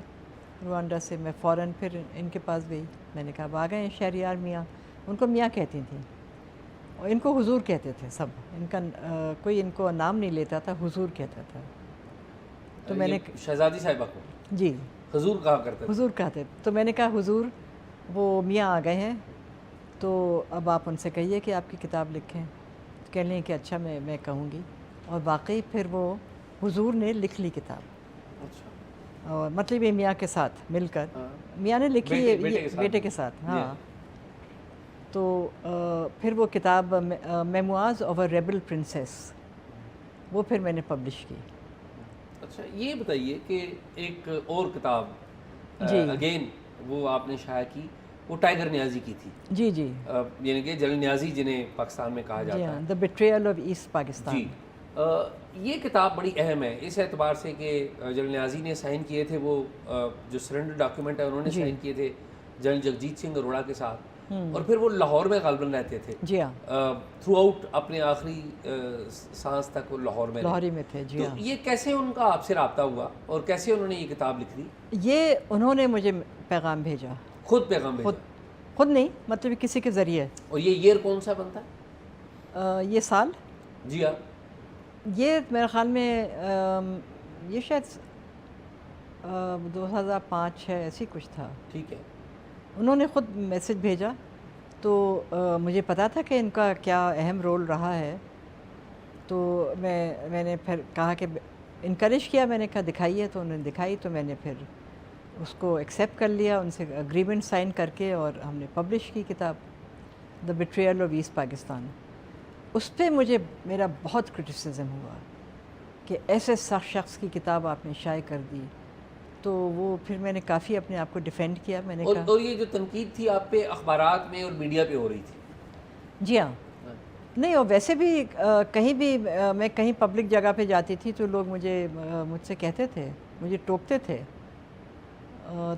روانڈا سے، میں فوراً پھر ان کے پاس گئی، میں نے کہا اب آ گئے ہیں شہریار میاں، ان کو میاں کہتی تھیں، اور ان کو حضور کہتے تھے سب، ان کا کوئی ان کو نام نہیں لیتا تھا، حضور کہتا تھا۔ تو میں نے شہزادی صاحبہ کو جی حضور کہا کرتے تھے؟ حضور کہتے، تو میں نے کہا حضور وہ میاں آ گئے ہیں، تو اب آپ ان سے کہیے کہ آپ کی کتاب لکھیں، کہہ لیں کہ اچھا میں کہوں گی، اور واقعی پھر وہ حضور نے لکھ لی کتاب، اور مطلب یہ میاں کے ساتھ مل کر میاں نے لکھی بیٹے کے ساتھ، ہاں۔ تو پھر وہ کتاب میموارز آف اے ریبل پرنسس، وہ پھر میں نے پبلش کی۔ اچھا، یہ بتائیے کہ ایک اور کتاب اگین وہ آپ نے شائع کی، وہ ٹائیگر نیازی کی تھی، جی جی، یعنی کہ جنرل نیازی جنہیں پاکستان میں کہا جاتا ہے، دا بیٹریل آف ایسٹ پاکستان۔ جی، یہ کتاب بڑی اہم ہے اس اعتبار سے کہ جنرل نیازی نے سائن کیے تھے، وہ جو سرنڈر ڈاکیومنٹ ہے انہوں نے سائن کیے تھے جنرل جگجیت سنگھ اروڑا کے ساتھ، اور پھر وہ لاہور میں غالباً رہتے تھے، جی ہاں، تھرو آؤٹ اپنے آخری سانس تک وہ لاہور میں تھے، جی تو ہاں۔ یہ کیسے ان کا آپ سے رابطہ ہوا اور کیسے انہوں نے یہ کتاب لکھ دی؟ یہ انہوں نے مجھے پیغام بھیجا، خود پیغام بھیجا؟ خود نہیں، مطلب کسی کے ذریعے۔ اور یہ ایئر کون سا بنتا ہے؟ یہ سال، جی ہاں، یہ میرے خیال میں یہ شاید 2005 ہے، ایسی کچھ تھا۔ ٹھیک ہے۔ انہوں نے خود میسج بھیجا، تو مجھے پتا تھا کہ ان کا کیا اہم رول رہا ہے، تو میں نے پھر کہا کہ انکریج کیا، میں نے کہا دکھائیے، تو انہوں نے دکھائی، تو میں نے پھر اس کو ایکسیپٹ کر لیا، ان سے اگریمنٹ سائن کر کے، اور ہم نے پبلش کی کتاب دا بیٹریل آف ایسٹ پاکستان۔ اس پہ میرا بہت کرٹیسزم ہوا کہ ایسے شخص کی کتاب آپ نے شائع کر دی، تو وہ پھر میں نے کافی اپنے آپ کو ڈیفینڈ کیا، میں نے کہا اور یہ جو تنقید تھی آپ پہ اخبارات میں اور میڈیا پہ ہو رہی تھی؟ جی ہاں، نہیں، اور ویسے بھی کہیں بھی میں کہیں پبلک جگہ پہ جاتی تھی تو لوگ مجھ سے کہتے تھے، مجھے ٹوکتے تھے،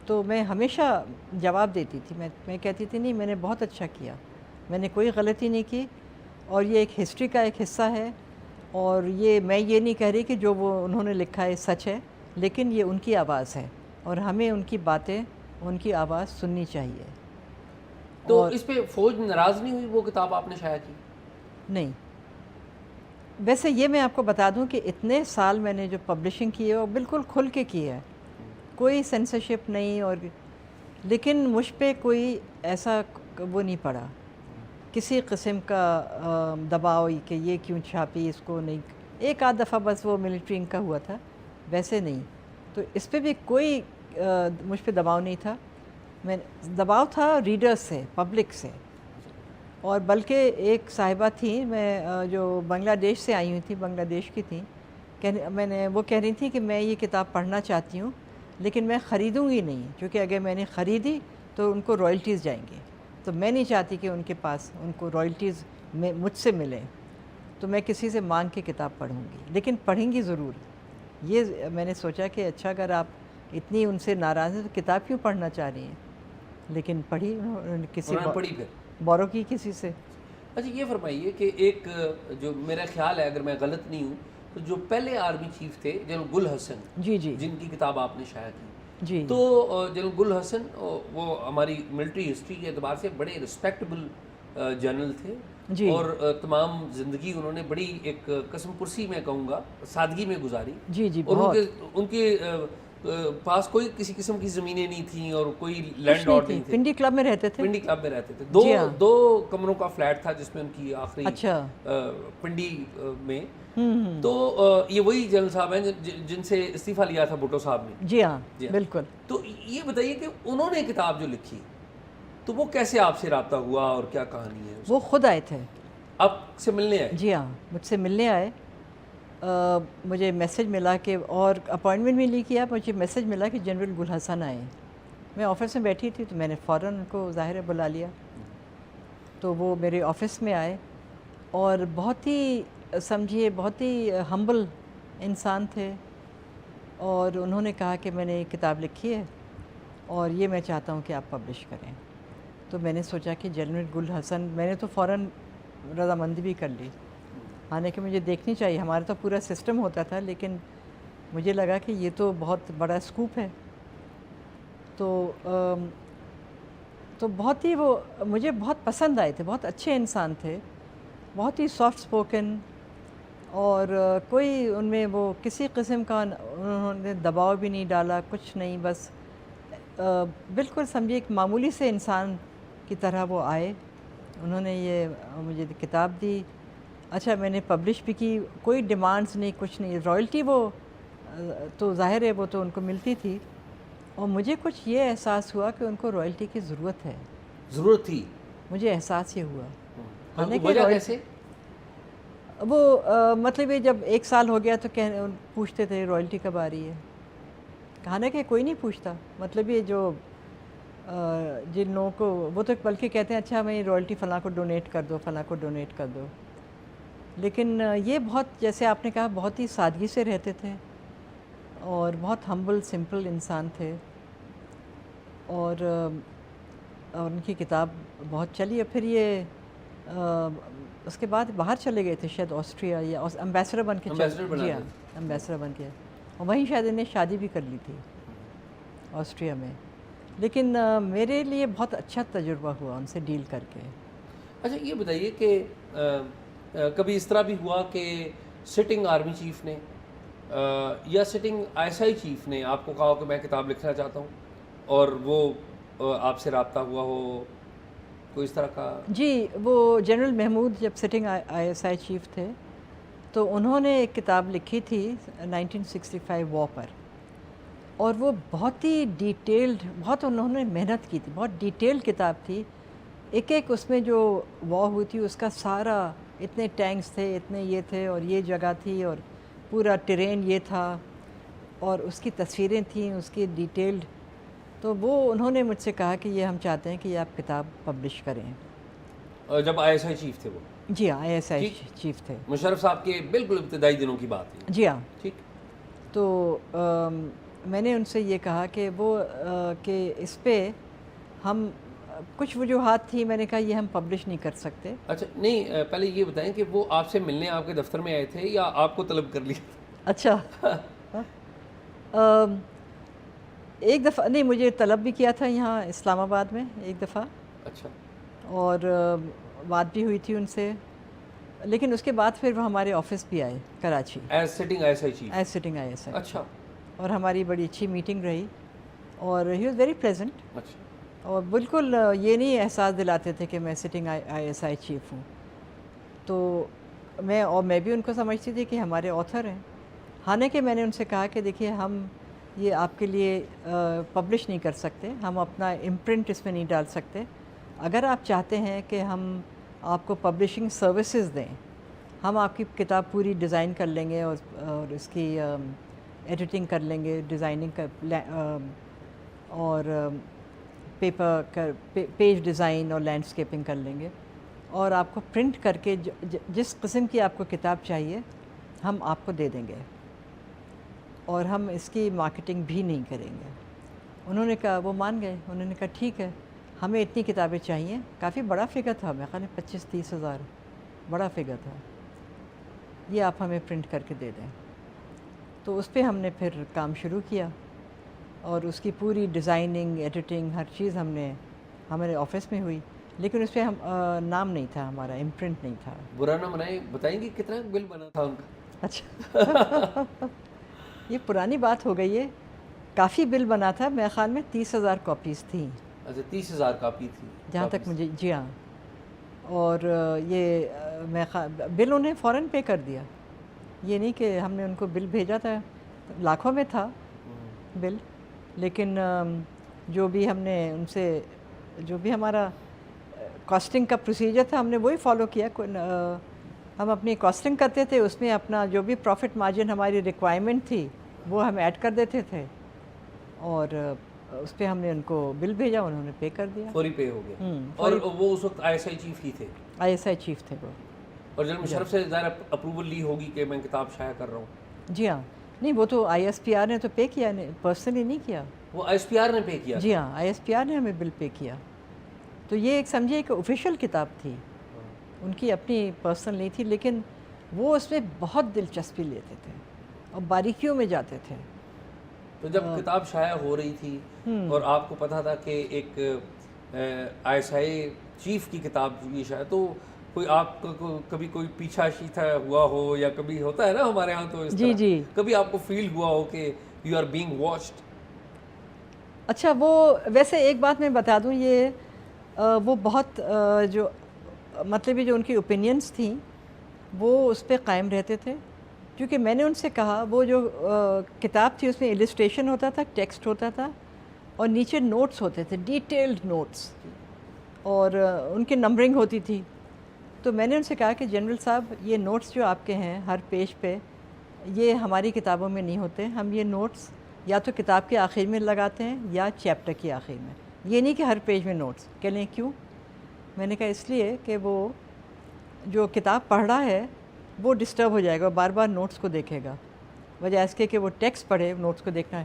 تو میں ہمیشہ جواب دیتی تھی، میں کہتی تھی نہیں، میں نے بہت اچھا کیا، میں نے کوئی غلطی نہیں کی، اور یہ ایک ہسٹری کا ایک حصہ ہے، اور میں یہ نہیں کہہ رہی کہ جو وہ انہوں نے لکھا ہے سچ ہے، لیکن یہ ان کی آواز ہے، اور ہمیں ان کی باتیں، ان کی آواز سننی چاہیے۔ تو اس پہ فوج ناراض نہیں ہوئی وہ کتاب آپ نے شائع کی؟ نہیں، ویسے یہ میں آپ کو بتا دوں کہ اتنے سال میں نے جو پبلشنگ کی ہے وہ بالکل کھل کے کی ہے، کوئی سینسرشپ نہیں، اور لیکن مجھ پہ کوئی ایسا وہ نہیں پڑا، کسی قسم کا دباؤ کہ یہ کیوں چھاپی، اس کو نہیں، ایک آدھ دفعہ بس وہ ملٹری انک کا ہوا تھا، ویسے نہیں، تو اس پہ بھی کوئی مجھ پہ دباؤ نہیں تھا، دباؤ تھا ریڈرز سے، پبلک سے، اور بلکہ ایک صاحبہ تھیں جو بنگلہ دیش سے آئی ہوئی تھیں، بنگلہ دیش کی تھیں، وہ کہہ رہی تھیں کہ میں یہ کتاب پڑھنا چاہتی ہوں، لیکن میں خریدوں گی نہیں، کیونکہ اگر میں نے خریدی تو ان کو رائلٹیز جائیں گے، تو میں نہیں چاہتی کہ ان کے پاس ان کو رائلٹیز مجھ سے ملیں، تو میں کسی سے مانگ کے کتاب پڑھوں گی، لیکن پڑھیں گی ضرور۔ یہ میں نے سوچا کہ اچھا، اگر آپ اتنی ان سے ناراض ہیں تو کتاب کیوں پڑھنا چاہ رہی ہیں، لیکن پڑھی، انہوں نے کسی پڑھی پھر بورو کی کسی سے۔ اچھا، یہ فرمائیے کہ ایک جو میرا خیال ہے، اگر میں غلط نہیں ہوں، تو جو پہلے آرمی چیف تھے جنرل گل حسن، جی جی، جن کی کتاب آپ نے شائع کی، جی تو جنرل گل حسن وہ ہماری ملٹری ہسٹری کے اعتبار سے بڑے رسپیکٹبل جنرل تھے جی اور تمام زندگی انہوں نے بڑی ایک قسم پرسی میں کہوں گا سادگی میں گزاری. جی جی اور بہت ان کے پاس کوئی کسی قسم کی زمینیں نہیں تھیں اور کوئی کچھ لینڈ نہیں آرڈ تھی, نہیں تھے. پنڈی کلب میں رہتے تھے. پنڈی کلب میں رہتے تھے. جی ہاں. دو کمروں کا فلیٹ تھا جس میں ان کی آخری اچھا. پنڈی میں. تو یہ وہی جنرل صاحب ہیں جن سے استعفیٰ لیا تھا بھٹو صاحب نے. جی ہاں بالکل. تو یہ بتائیے کہ انہوں نے کتاب جو لکھی تو وہ کیسے آپ سے رابطہ ہوا اور کیا کہانی ہے؟ وہ خود آئے تھے. آپ سے ملنے آئے؟ جی ہاں مجھ سے ملنے آئے. مجھے میسج ملا کہ, اور اپوائنٹمنٹ بھی لی کیا, مجھے میسج ملا کہ جنرل گل حسن آئے. میں آفس میں بیٹھی تھی تو میں نے فوراً ان کو ظاہر ہے بلا لیا. تو وہ میرے آفس میں آئے اور بہت ہی سمجھیے بہت ہی ہمبل انسان تھے. اور انہوں نے کہا کہ میں نے ایک کتاب لکھی ہے اور یہ میں چاہتا ہوں کہ آپ پبلش کریں. تو میں نے سوچا کہ جنرل گل حسن, میں نے تو فوراً رضامندی بھی کر لی, حالانکہ مجھے دیکھنی چاہیے, ہمارا تو پورا سسٹم ہوتا تھا, لیکن مجھے لگا کہ یہ تو بہت بڑا اسکوپ ہے. تو بہت ہی وہ مجھے بہت پسند آئے تھے, بہت اچھے انسان تھے, بہت ہی سافٹ اسپوکن, اور کوئی ان میں وہ کسی قسم کا انہوں نے دباؤ بھی نہیں ڈالا, کچھ نہیں, بس بالکل سمجھے ایک معمولی سے انسان کی طرح وہ آئے. انہوں نے یہ مجھے کتاب دی. اچھا میں نے پبلش بھی کی, کوئی ڈیمانڈز نہیں, کچھ نہیں, رائلٹی وہ تو ظاہر ہے وہ تو ان کو ملتی تھی. اور مجھے کچھ یہ احساس ہوا کہ ان کو رائلٹی کی ضرورت ہے. ضرورت تھی؟ مجھے احساس یہ ہوا. وجہ کیسے؟ وہ مطلب یہ جب 1 سال ہو گیا تو پوچھتے تھے رائلٹی کب آ رہی ہے. کہانا کہ کوئی نہیں پوچھتا, مطلب یہ جو جن لوگوں کو وہ تو بلکہ کہتے ہیں اچھا ہمیں رائلٹی فلاں کو ڈونیٹ کر دو, فلاں کو ڈونیٹ کر دو. لیکن یہ بہت, جیسے آپ نے کہا, بہت ہی سادگی سے رہتے تھے اور بہت ہمبل سمپل انسان تھے. اور ان کی کتاب بہت چلی, اور پھر یہ اس کے بعد باہر چلے گئے تھے شاید آسٹریا, یا امبیسڈر بن کے. جی ہاں امبیسڈر بن کے, اور وہیں شاید انہیں شادی بھی کر لی تھی آسٹریا میں. لیکن میرے لیے بہت اچھا تجربہ ہوا ان سے ڈیل کر کے. اچھا یہ بتائیے کہ کبھی اس طرح بھی ہوا کہ سٹنگ آرمی چیف نے یا سٹنگ ISI چیف نے آپ کو کہا ہو کہ میں کتاب لکھنا چاہتا ہوں, اور وہ آپ سے رابطہ ہوا ہو کوئی اس طرح کا؟ جی, وہ جنرل محمود جب سٹنگ ISI چیف تھے تو انہوں نے ایک کتاب لکھی تھی 1965 وار پر, اور وہ بہت ہی ڈیٹیلڈ, بہت انہوں نے محنت کی تھی, بہت ڈیٹیلڈ کتاب تھی. ایک ایک اس میں جو وار ہوئی تھی اس کا سارا, اتنے ٹینکس تھے, اتنے یہ تھے, اور یہ جگہ تھی, اور پورا ٹرین یہ تھا, اور اس کی تصویریں تھیں, اس کی ڈیٹیلڈ. تو وہ انہوں نے مجھ سے کہا کہ یہ ہم چاہتے ہیں کہ یہ آپ کتاب پبلش کریں. جب ISI چیف تھے وہ؟ جی ہاں ISI چیف تھے. مشرف صاحب کے بالکل ابتدائی دنوں کی بات ہے. جی ہاں. ٹھیک. تو میں نے ان سے یہ کہا کہ وہ کہ اس پہ ہم کچھ وجوہات تھی, میں نے کہا یہ ہم پبلش نہیں کر سکتے. اچھا نہیں, پہلے یہ بتائیں کہ وہ آپ سے ملنے آپ کے دفتر میں آئے تھے یا آپ کو طلب کر لیا؟ اچھا ایک دفعہ نہیں, مجھے طلب بھی کیا تھا یہاں اسلام آباد میں ایک دفعہ. اچھا. اور بات بھی ہوئی تھی ان سے, لیکن اس کے بعد پھر وہ ہمارے آفس بھی آئے Karachi as sitting ISI chief? As sitting ISI. اچھا. اور ہماری بڑی اچھی میٹنگ رہی, اور ہی واز ویری پلیزنٹ. اچھا. اور بالکل یہ نہیں احساس دلاتے تھے کہ میں سٹنگ ISI چیف ہوں. تو میں بھی ان کو سمجھتی تھی کہ ہمارے آتھر ہیں. حالانکہ میں نے ان سے کہا کہ دیکھیے ہم یہ آپ کے لیے پبلش نہیں کر سکتے, ہم اپنا امپرنٹ اس میں نہیں ڈال سکتے. اگر آپ چاہتے ہیں کہ ہم آپ کو پبلشنگ سروسز دیں, ہم آپ کی کتاب پوری ڈیزائن کر لیں گے, اور اس کی ایڈیٹنگ کر لیں گے, ڈیزائننگ اور پیپر پیج ڈیزائن اور لینڈسکیپنگ کر لیں گے, اور آپ کو پرنٹ کر کے جس قسم کی آپ کو کتاب چاہیے ہم آپ کو دے دیں گے, اور ہم اس کی مارکیٹنگ بھی نہیں کریں گے. انہوں نے کہا, وہ مان گئے, انہوں نے کہا ٹھیک ہے, ہمیں اتنی کتابیں چاہیے. کافی بڑا فگر تھا, میرے خیال میں 25-30 ہزار بڑا فگر تھا, یہ آپ ہمیں پرنٹ کر کے دے دیں. تو اس پہ ہم نے پھر کام شروع کیا, اور اس کی پوری ڈیزائننگ ایڈیٹنگ ہر چیز ہمارے آفس میں ہوئی، لیکن اس پہ نام نہیں تھا، ہمارا امپرنٹ نہیں تھا۔ برا نہ منائیں، بتائیں گے کتنا بل بنا تھا ان کا؟ اچھا یہ پرانی بات ہو گئی ہے، کافی بل بنا تھا، میرے خیال میں 30,000 کاپیز تھیں۔ اچھا 30,000 کاپی تھی جہاں تک مجھے، جی ہاں، اور یہ میں بل انہیں فوراً پے کر دیا، یہ نہیں کہ ہم نے ان کو بل بھیجا تھا، لاکھوں میں تھا بل، لیکن جو بھی ہم نے ان سے، جو بھی ہمارا کاسٹنگ کا پروسیجر تھا ہم نے وہی فالو کیا۔ ہم اپنی کاسٹنگ کرتے تھے، اس میں اپنا جو بھی پروفٹ مارجن ہماری ریکوائرمنٹ تھی وہ ہم ایڈ کر دیتے تھے، اور اس پہ ہم نے ان کو بل بھیجا، انہوں نے پے کر دیا، فوری پے ہو گیا۔ اور وہ اس وقت ISI چیف ہی تھے؟ ISI چیف تھے وہ۔ اور جنرل مشرف سے ظاہر اپروول لی ہوگی کہ میں کتاب شائع کر رہا ہوں؟ جی ہاں، نہیں وہ تو ISPR نے تو پے کیا، پرسنلی نہیں کیا۔ وہ ISPR نے پے کیا؟ جی ہاں، ISPR نے ہمیں بل پے کیا، تو یہ ایک سمجھے کہ آفیشیل کتاب تھی، ان کی اپنی پرسنل نہیں تھی، لیکن وہ اس میں بہت دلچسپی لیتے تھے اور باریکیوں میں جاتے تھے۔ تو جب کتاب شائع ہو رہی تھی اور آپ کو پتہ تھا کہ ایک ISI چیف کی کتاب یہ شائع، تو کوئی آپ کو کبھی کوئی پیچھا شیچھا ہوا ہو، یا کبھی ہوتا ہے نا ہمارے ہاں تو اس جی طرح، جی، کبھی آپ کو فیل ہوا ہو کہ یو آر بینگ واچڈ؟ اچھا وہ ویسے ایک بات میں بتا دوں، یہ وہ بہت جو مطلب جو ان کی اوپینینس تھیں وہ اس پہ قائم رہتے تھے، کیونکہ میں نے ان سے کہا وہ جو کتاب تھی اس میں السٹریشن ہوتا تھا، ٹیکسٹ ہوتا تھا، اور نیچے نوٹس ہوتے تھے، ڈیٹیلڈ نوٹس، اور ان کی نمبرنگ ہوتی تھی۔ تو میں نے ان سے کہا کہ جنرل صاحب یہ نوٹس جو آپ کے ہیں ہر پیج پہ، یہ ہماری کتابوں میں نہیں ہوتے، ہم یہ نوٹس یا تو کتاب کے آخر میں لگاتے ہیں یا چیپٹر کے آخر میں، یہ نہیں کہ ہر پیج میں نوٹس۔ کہہ لیں کیوں؟ میں نے کہا اس لیے کہ وہ جو کتاب پڑھ رہا ہے وہ ڈسٹرب ہو جائے گا، بار بار نوٹس کو دیکھے گا، وجہ اس کے کہ وہ ٹیکسٹ پڑھے، نوٹس کو دیکھنا ہے،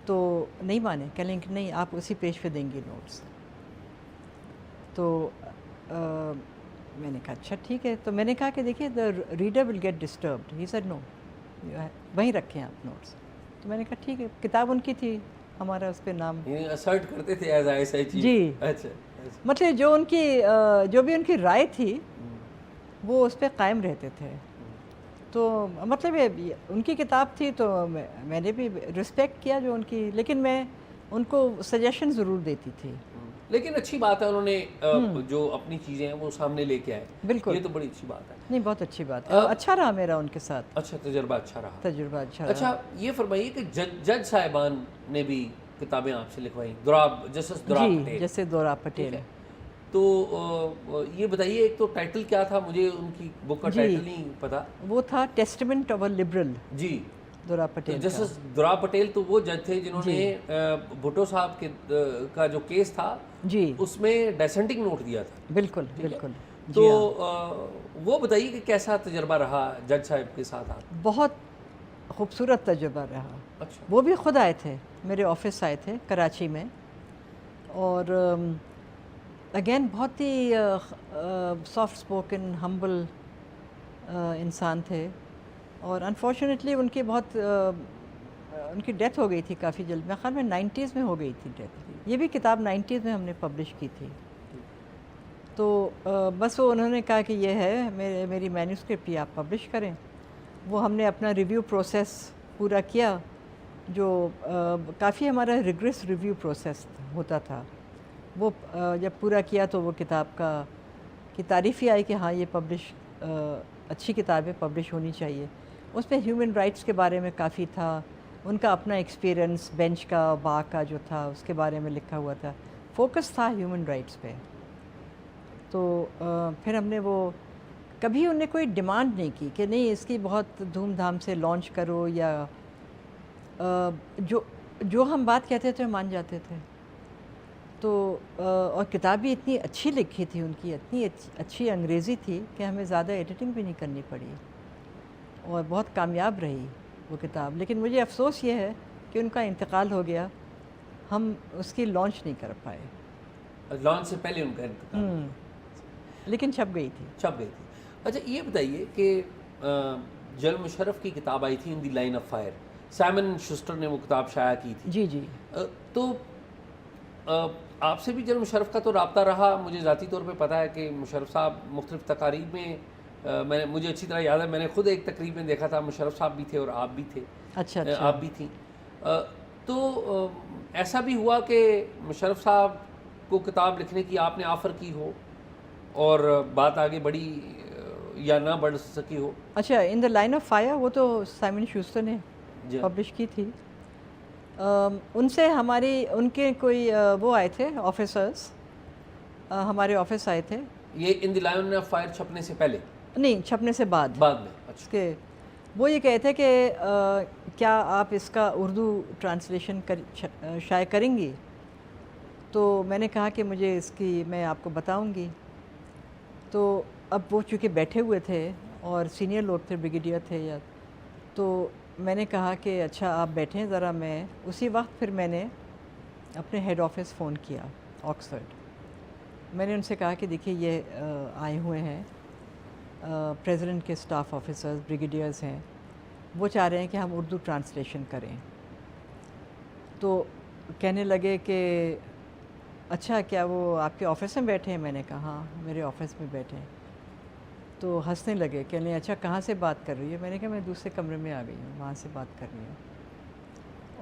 تو نہیں مانے، کہہ لیں کہ نہیں آپ اسی پیج پہ دیں گے نوٹس۔ تو میں نے کہا اچھا ٹھیک ہے، تو میں نے کہا کہ دیکھیے the reader will get disturbed, he said no, وہیں رکھیں آپ نوٹس۔ تو میں نے کہا ٹھیک ہے، کتاب ان کی تھی، ہمارا اس پہ نام اسرٹ کرتے تھے ایز ISI چیف؟ جی، اچھا، مطلب جو بھی ان کی رائے تھی وہ اس پہ قائم رہتے تھے، تو مطلب ان کی کتاب تھی تو میں نے بھی رسپیکٹ کیا جو ان کی، لیکن میں ان کو سجیشن ضرور دیتی تھی۔ لیکن اچھی بات ہے، انہوں نے جو اپنی چیزیں ہیں وہ سامنے لے کے آئے، بالکل، یہ تو بڑی اچھی بات ہے۔ نہیں بہت اچھی بات ہے، اچھا رہا میرا ان کے ساتھ اچھا، تجربہ اچھا رہا۔ تجربہ، اچھا رہا۔ اچھا یہ فرمائیے کہ جج صاحبان نے بھی کتابیں آپ سے لکھوائیں، دوراب، جسٹس دوراب جی، پٹیل، جیسے دوراب پٹیل، تو یہ بتائیے ایک تو ٹائٹل کیا تھا؟ مجھے ان کی بک کا ٹائٹل نہیں پتا۔ وہ تھا ٹیسٹمنٹ آف اے لبرل، جی، دوراب پٹیل کا۔ جسٹس دوراب پٹیل تو وہ جج تھے جنہوں نے بھٹو صاحب کا جو کیس تھا جی، اس میں ڈیسنٹنگ نوٹ دیا تھا۔ بالکل بالکل۔ تو وہ بتائیے کہ کیسا تجربہ رہا جج صاحب کے ساتھ آپ؟ بہت خوبصورت تجربہ رہا۔ اچھا، وہ بھی خود آئے تھے، میرے آفس آئے تھے کراچی میں، اور اگین بہت ہی سافٹ اسپوکن، ہمبل انسان تھے، اور انفارچونیٹلی ان کی بہت ان کی ڈیتھ ہو گئی تھی کافی جلد، میرے خیال میں 90s میں ہو گئی تھی ڈیتھ، یہ بھی کتاب 90s میں ہم نے پبلش کی تھی۔ تو بس وہ انہوں نے کہا کہ یہ ہے میری مینیوسکرپٹ یہ آپ پبلش کریں۔ وہ ہم نے اپنا ریویو پروسیس پورا کیا، جو کافی ہمارا ریگریس ریویو پروسیس ہوتا تھا، وہ جب پورا کیا تو وہ کتاب کی تعریف ہی آئی کہ ہاں یہ اچھی کتاب ہے، پبلش ہونی چاہیے۔ اس میں ہیومن رائٹس کے بارے میں کافی تھا، ان کا اپنا ایکسپیرئنس بینچ کا، با کا جو تھا اس کے بارے میں لکھا ہوا تھا، فوکس تھا ہیومن رائٹس پہ۔ تو پھر ہم نے وہ کبھی ان نے کوئی ڈیمانڈ نہیں کی کہ نہیں اس کی بہت دھوم دھام سے لانچ کرو، یا جو ہم بات کہتے تھے مان جاتے تھے۔ تو اور کتاب بھی اتنی اچھی لکھی تھی ان کی، اتنی اچھی انگریزی تھی کہ ہمیں زیادہ ایڈیٹنگ بھی نہیں کرنی پڑی، اور بہت کامیاب رہی وہ کتاب۔ لیکن مجھے افسوس یہ ہے کہ ان کا انتقال ہو گیا، ہم اس کی لانچ نہیں کر پائے، لانچ سے پہلے ان کا انتقال، لیکن چھپ گئی تھی۔ چھپ گئی تھی۔ اچھا یہ بتائیے کہ جنرل مشرف کی کتاب آئی تھی ان دی لائن آف فائر، سائمن شوسٹر نے وہ کتاب شائع کی تھی. جی جی. تو آپ سے بھی جنرل مشرف کا تو رابطہ رہا. مجھے ذاتی طور پہ پتہ ہے کہ مشرف صاحب مختلف تقاریب میں مجھے اچھی طرح یاد ہے, میں نے خود ایک تقریب میں دیکھا تھا, مشرف صاحب بھی تھے اور آپ بھی تھے. اچھا آپ بھی تھیں. تو ایسا بھی ہوا کہ مشرف صاحب کو کتاب لکھنے کی آپ نے آفر کی ہو اور بات آگے بڑھی یا نہ بڑھ سکی ہو؟ اچھا, ان دا لائن آف فائر وہ تو سائمن شوسٹر نے پبلش کی تھی. ان سے ان کے کوئی وہ آئے تھے آفیسرز, ہمارے آفس آئے تھے. یہ ان دی لائن آف فائر چھپنے سے پہلے؟ نہیں, چھپنے سے بعد میں. اچھا. کہ وہ یہ کہے تھے کہ کیا آپ اس کا اردو ٹرانسلیشن شائع کریں گی؟ تو میں نے کہا کہ مجھے اس کی میں آپ کو بتاؤں گی. تو اب وہ چونکہ بیٹھے ہوئے تھے اور سینئر لوگ تھے, بریگیڈیئر تھے تو میں نے کہا کہ اچھا آپ بیٹھیں ذرا. میں اسی وقت پھر میں نے اپنے ہیڈ آفس فون کیا آکسفورڈ. میں نے ان سے کہا کہ دیکھیے یہ آئے ہوئے ہیں پریزیڈنٹ کے اسٹاف آفیسرز, بریگیڈیئرز ہیں, وہ چاہ رہے ہیں کہ ہم اردو ٹرانسلیشن کریں. تو کہنے لگے کہ اچھا کیا وہ آپ کے آفس میں بیٹھے ہیں؟ میں نے کہا ہاں میرے آفس میں بیٹھے ہیں. تو ہنسنے لگے, کہنے اچھا کہاں سے بات کر رہی ہے؟ میں نے کہا میں دوسرے کمرے میں آ گئی ہوں, وہاں سے بات کر رہی ہوں.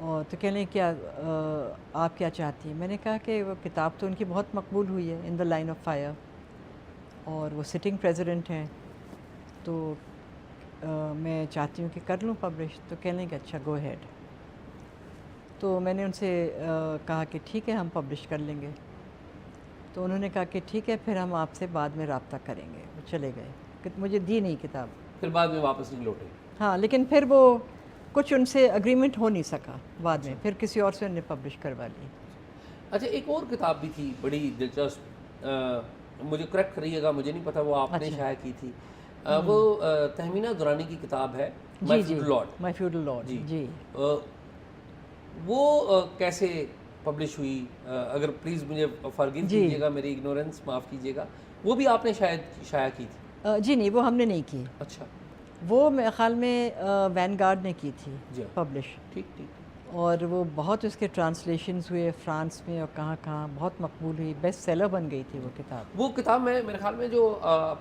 اور تو کہنے کیا آپ کیا چاہتی ہیں؟ میں نے کہا کہ وہ کتاب تو ان کی بہت مقبول ہوئی ہے, ان دا لائن آف فائر, اور وہ سٹنگ پریزیڈنٹ ہیں, تو میں چاہتی ہوں کہ کر لوں پبلش. تو کہنے کہ اچھا گو ہیڈ. تو میں نے ان سے کہا کہ ٹھیک ہے ہم پبلش کر لیں گے. تو انہوں نے کہا کہ ٹھیک ہے پھر ہم آپ سے بعد میں رابطہ کریں گے. وہ چلے گئے, مجھے دی نہیں کتاب. پھر بعد میں واپس نہیں لوٹے؟ ہاں, لیکن پھر وہ کچھ ان سے اگریمنٹ ہو نہیں سکا بعد میں, پھر کسی اور سے انہوں نے پبلش کروا لی. اچھا, ایک اور کتاب بھی تھی بڑی دلچسپ, مجھے کریکٹ کریے گا, مجھے نہیں پتہ وہ آپ نے شائع کی تھی. وہ تہمینہ دورانی کی کتاب ہے, مائی فیوڈل لارڈ. مائی فیوڈل لارڈ جی. وہ کیسے پبلش ہوئی؟ اگر پلیز مجھے فرگیو کیجیے گا, میری اگنورنس معاف کیجیے گا. وہ بھی آپ نے شاید شائع کی تھی؟ جی نہیں, وہ ہم نے نہیں کی. اچھا. وہ میرے خیال میں وین گارڈ نے کی تھی پبلش. ٹھیک ٹھیک. اور وہ بہت اس کے ٹرانسلیشنز ہوئے فرانس میں اور کہاں کہاں, بہت مقبول ہوئی, بیسٹ سیلر بن گئی تھی وہ کتاب. وہ کتاب میں میرے خیال میں جو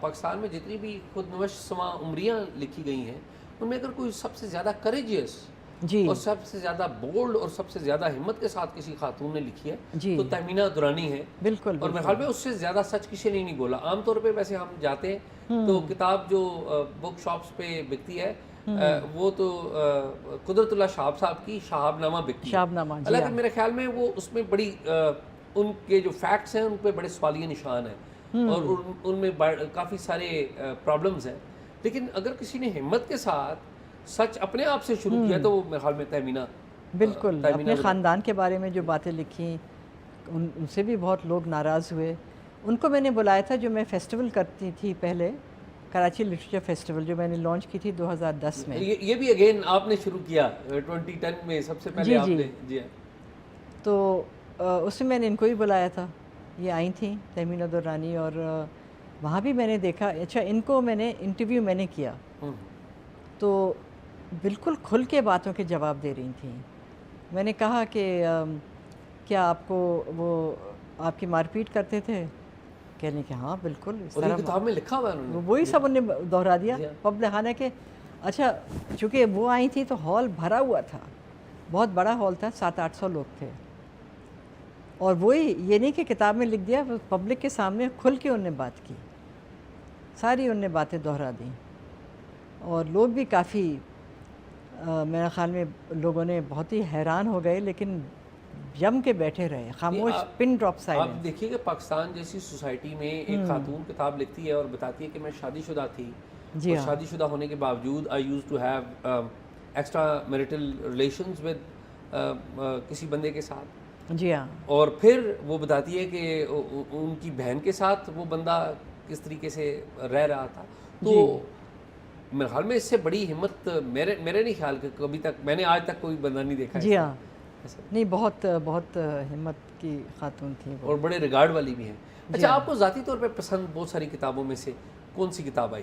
پاکستان میں جتنی بھی خود نوش سما عمریاں لکھی گئی ہیں ان میں اگر کوئی سب سے زیادہ کریجیس جی اور سب سے زیادہ بولڈ اور سب سے زیادہ ہمت کے ساتھ کسی خاتون نے لکھی ہے جی تو تہمینہ دورانی ہے. بالکل. اور میرے خیال میں اس سے زیادہ سچ کسی نے نہیں بولا. عام طور پہ ویسے ہم جاتے ہیں تو کتاب جو بک شاپس پہ بکتی ہے وہ تو قدرت اللہ شہاب صاحب کی شہاب نامہ بکتی ہے. شہاب نامہ. حالانکہ میرے خیال میں وہ اس میں بڑی ان کے جو فیکٹس ہیں ان پہ بڑے سوالیہ نشان ہیں اور ان میں کافی سارے پرابلمز ہیں. لیکن اگر کسی نے ہمت کے ساتھ سچ اپنے آپ سے شروع کیا تو وہ میرے خیال میں تہمینہ. بالکل, اپنے خاندان کے بارے میں جو باتیں لکھیں ان سے بھی بہت لوگ ناراض ہوئے. ان کو میں نے بلایا تھا جو میں فیسٹیول کرتی تھی پہلے, کراچی لٹریچر فیسٹیول, جو میں نے لانچ کی تھی 2010 میں. یہ بھی اگین آپ نے شروع کیا 2010 میں سب سے پہلے آپ نے. جی. تو اس میں نے ان کو بھی بلایا تھا, یہ آئی تھیں تہمینہ دورانی, اور وہاں بھی میں نے دیکھا. اچھا, ان کو میں نے انٹرویو میں نے کیا تو بالکل کھل کے باتوں کے جواب دے رہی تھیں. میں نے کہا کہ کیا آپ کو وہ آپ کی مار پیٹ کرتے تھے؟ کہنے کہ ہاں بالکل, اس طرح کتاب میں لکھا ہوا ہے وہی سب انہوں نے دہرا دیا پب لکھانے کے. اچھا, چونکہ وہ آئی تھیں تو ہال بھرا ہوا تھا, بہت بڑا ہال تھا, 700-800 لوگ تھے. اور وہی یہ نہیں کہ کتاب میں لکھ دیا, پبلک کے سامنے کھل کے انہوں نے بات کی, ساری انہوں نے باتیں دہرا دیں. اور لوگ بھی کافی میرے خیال میں لوگوں نے بہت ہی حیران ہو گئے, لیکن جم کے بیٹھے رہے, خاموش, پن ڈراپ سائلنس. آپ دیکھیے کہ پاکستان جیسی سوسائٹی میں ایک خاتون کتاب لکھتی ہے اور بتاتی ہے کہ میں شادی شدہ تھی, جی اور شادی شدہ ہونے کے باوجود I used to have extra marital relations with کسی بندے کے ساتھ. جی ہاں. اور پھر وہ بتاتی ہے کہ ان کی بہن کے ساتھ وہ بندہ کس طریقے سے رہ رہا تھا. تو میرے خیال میں اس سے بڑی ہمت میرے نہیں خیال کہ کبھی تک میں نے آج تک کوئی بندہ نہیں دیکھا. جی ہاں, نہیں, بہت بہت ہمت کی خاتون تھی اور بڑے ریگارڈ والی بھی ہیں. اچھا, آپ کو ذاتی طور پہ پسند بہت ساری کتابوں میں سے کون سی کتاب آئی؟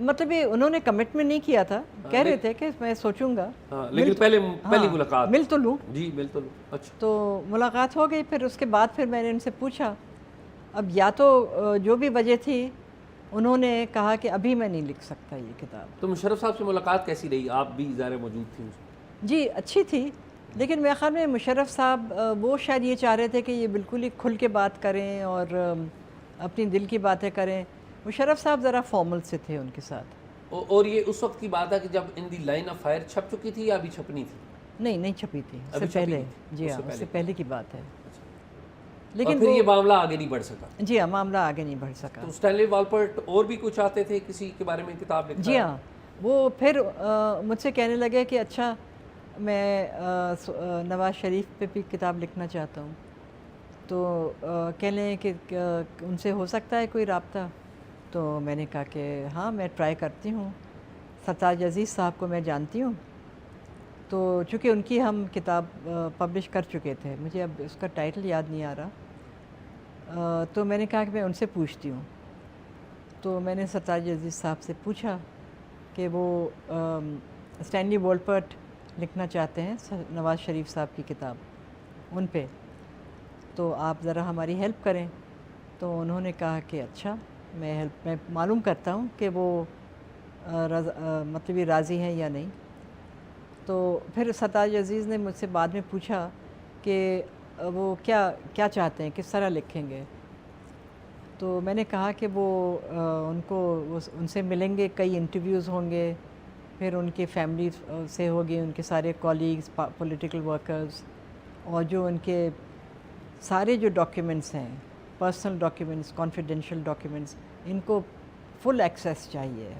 مطلب یہ انہوں نے کمٹمنٹ نہیں کیا تھا, کہہ رہے تھے کہ میں سوچوں گا, ہاں لیکن پہلی ملاقات مل تو لوں. جی مل تو لوں. اچھا تو ملاقات ہو گئی. پھر اس کے بعد پھر میں نے ان سے پوچھا, اب یا تو جو بھی وجہ تھی انہوں نے کہا کہ ابھی میں نہیں لکھ سکتا یہ کتاب. تو مشرف صاحب سے ملاقات کیسی رہی؟ آپ بھی ظاہر موجود تھیں اس میں. جی اچھی تھی, لیکن میرے خیال میں مشرف صاحب وہ شاید یہ چاہ رہے تھے کہ یہ بالکل ہی کھل کے بات کریں اور اپنی دل کی باتیں کریں. مشرف صاحب ذرا فارمل سے تھے ان کے ساتھ. اور یہ اس وقت کی بات ہے کہ جب ان دی لائن آف فائر چھپ چکی تھی یا ابھی چھپنی تھی؟ نہیں چھپی تھی, اس سے پہلے. جی ہاں, اس سے پہلے کی بات ہے. لیکن پھر یہ معاملہ آگے نہیں بڑھ سکا. جی ہاں, معاملہ آگے نہیں بڑھ سکا. تو اسٹینلی والپرٹ اور بھی کچھ چاہتے تھے کسی کے بارے میں کتاب لکھنا؟ جی ہاں, وہ پھر مجھ سے کہنے لگے کہ اچھا میں نواز شریف پہ بھی کتاب لکھنا چاہتا ہوں. تو کہہ لیں کہ ان سے ہو سکتا ہے کوئی رابطہ. تو میں نے کہا کہ ہاں میں ٹرائی کرتی ہوں. سرتاج عزیز صاحب کو میں جانتی ہوں, تو چونکہ ان کی ہم کتاب پبلش کر چکے تھے, مجھے اب اس کا ٹائٹل یاد نہیں آ رہا, تو میں نے کہا کہ میں ان سے پوچھتی ہوں. تو میں نے سرتاج عزیز صاحب سے پوچھا کہ وہ اسٹینلی والپرٹ لکھنا چاہتے ہیں نواز شریف صاحب کی کتاب ان پہ, تو آپ ذرا ہماری ہیلپ کریں. تو انہوں نے کہا کہ اچھا میں معلوم کرتا ہوں کہ وہ مطلب یہ راضی ہیں یا نہیں. تو پھر سرتاج عزیز نے مجھ سے بعد میں پوچھا کہ وہ کیا چاہتے ہیں, کس طرح لکھیں گے. تو میں نے کہا کہ وہ ان سے ملیں گے, کئی انٹرویوز ہوں گے, پھر ان کے فیملی سے ہوگی, ان کے سارے کولیگز, پولیٹیکل ورکرز, اور جو ان کے سارے جو ڈاکیومنٹس ہیں, پرسنل ڈاکیومنٹس, کانفیڈینشیل ڈاکیومنٹس, ان کو فل ایکسیس چاہیے.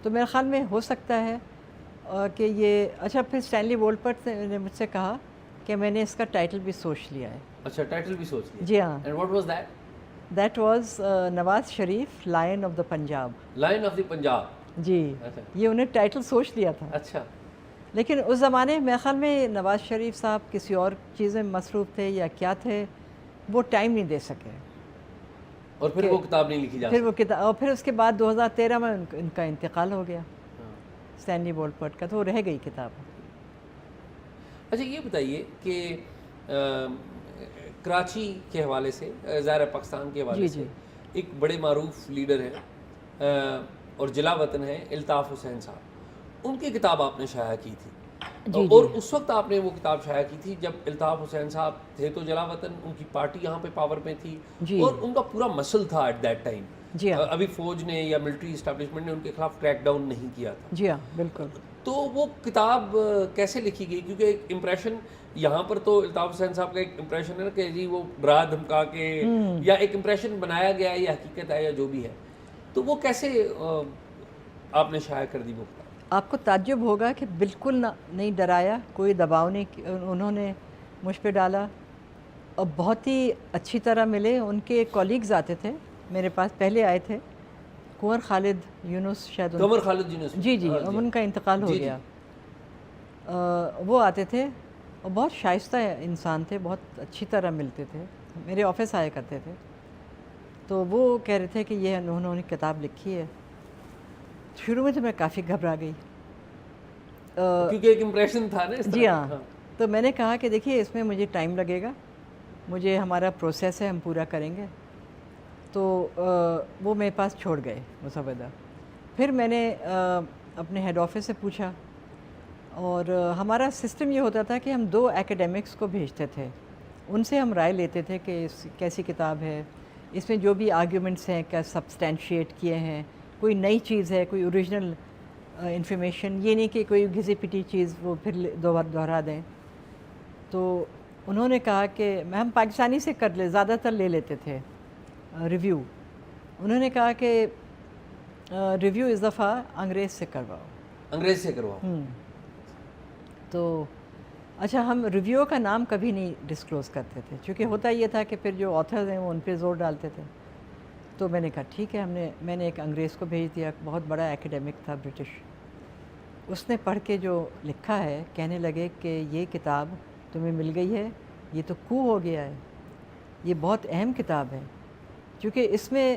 تو میرے خیال میں ہو سکتا ہے کہ یہ اچھا. پھر اسٹینلی والپرٹ نے مجھ سے کہا کہ میں نے اس کا ٹائٹل بھی سوچ لیا ہے. اچھا ٹائٹل بھی سوچ لیا؟ جی ہاں. And what was that? That was Nawaz Sharif lion of the Punjab. Lion of the Punjab. جی, یہ انہیں ٹائٹل سوچ لیا تھا. اچھا. لیکن اس زمانے میرے خیال میں نواز شریف صاحب کسی اور چیز میں مصروف تھے یا کیا تھے, وہ ٹائم نہیں دے سکے. اور پھر وہ کتاب نہیں لکھی جا پھر وہ کتاب, اور پھر اس کے بعد 2013 میں ان کا انتقال ہو گیا اسٹینلی والپرٹ کا, تو وہ رہ گئی کتاب. اچھا یہ بتائیے کہ کراچی کے حوالے سے, ظاہر پاکستان کے حوالے سے ایک بڑے معروف لیڈر ہیں اور جلا وطن ہیں الطاف حسین صاحب, ان کی کتاب آپ نے شائع کی تھی. اور اس وقت آپ نے وہ کتاب شائع کی تھی جب الطاف حسین صاحب تھے تو جلا وطن, ان کی پارٹی یہاں پہ پاور پہ تھی, اور ان کا پورا مسل تھا ایٹ دیٹ ٹائم. ابھی فوج نے یا ملٹری اسٹیبلشمنٹ نے ان کے خلاف کریک ڈاؤن نہیں کیا تھا. جی ہاں بالکل. تو وہ کتاب کیسے لکھی گئی؟ کیونکہ ایک امپریشن یہاں پر تو الطاف حسین صاحب کا ایک امپریشن ہے نا کہ جی وہ ڈرا دھمکا کے, یا ایک امپریشن بنایا گیا ہے, یا حقیقت ہے, یا جو بھی ہے. تو وہ کیسے آپ نے شائع کر دی وہ کتاب؟ آپ کو تعجب ہوگا کہ بالکل نہیں ڈرایا, کوئی دباؤ نہیں انہوں نے مجھ پہ ڈالا, اور بہت ہی اچھی طرح ملے. ان کے کولیگز آتے تھے میرے پاس, پہلے آئے تھے کنور خالد یونس, شاید کنور خالد یونس. جی ان کا انتقال ہو گیا. وہ آتے تھے اور بہت شائستہ انسان تھے, بہت اچھی طرح ملتے تھے, میرے آفس آیا کرتے تھے. تو وہ کہہ رہے تھے کہ یہ انہوں نے کتاب لکھی ہے. شروع میں تو میں کافی گھبرا گئی کیونکہ ایک امپریشن تھا نا. جی ہاں. تو میں نے کہا کہ دیکھیے اس میں مجھے ٹائم لگے گا, مجھے ہمارا پروسیس ہے, ہم پورا کریں گے. تو وہ میرے پاس چھوڑ گئے مسودہ. پھر میں نے اپنے ہیڈ آفس سے پوچھا, اور ہمارا سسٹم یہ ہوتا تھا کہ ہم 2 ایکیڈیمکس کو بھیجتے تھے, ان سے ہم رائے لیتے تھے کہ کیسی کتاب ہے, اس میں جو بھی آرگیومنٹس ہیں کیا سبسٹینشیٹ کیے ہیں, کوئی نئی چیز ہے, کوئی اوریجنل انفارمیشن, یہ نہیں کہ کوئی گھسی پٹی چیز وہ پھر دہرا دیں. تو انہوں نے کہا کہ ہم پاکستانی سے کر لے, زیادہ تر لے لیتے تھے ریویو. انہوں نے کہا کہ ریویو اس دفعہ انگریز سے کرواؤ. انگریز سے کرواؤ. تو اچھا, ہم ریویو کا نام کبھی نہیں ڈسکلوز کرتے تھے, چونکہ ہوتا یہ تھا کہ پھر جو آتھرز ہیں وہ ان پہ زور ڈالتے تھے. تو میں نے کہا ٹھیک ہے, میں نے ایک انگریز کو بھیج دیا, بہت بڑا ایکیڈیمک تھا برٹش. اس نے پڑھ کے جو لکھا ہے کہنے لگے کہ یہ کتاب تمہیں مل گئی ہے, یہ تو کو ہو گیا ہے, یہ بہت اہم کتاب ہے, کیونکہ اس میں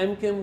MQM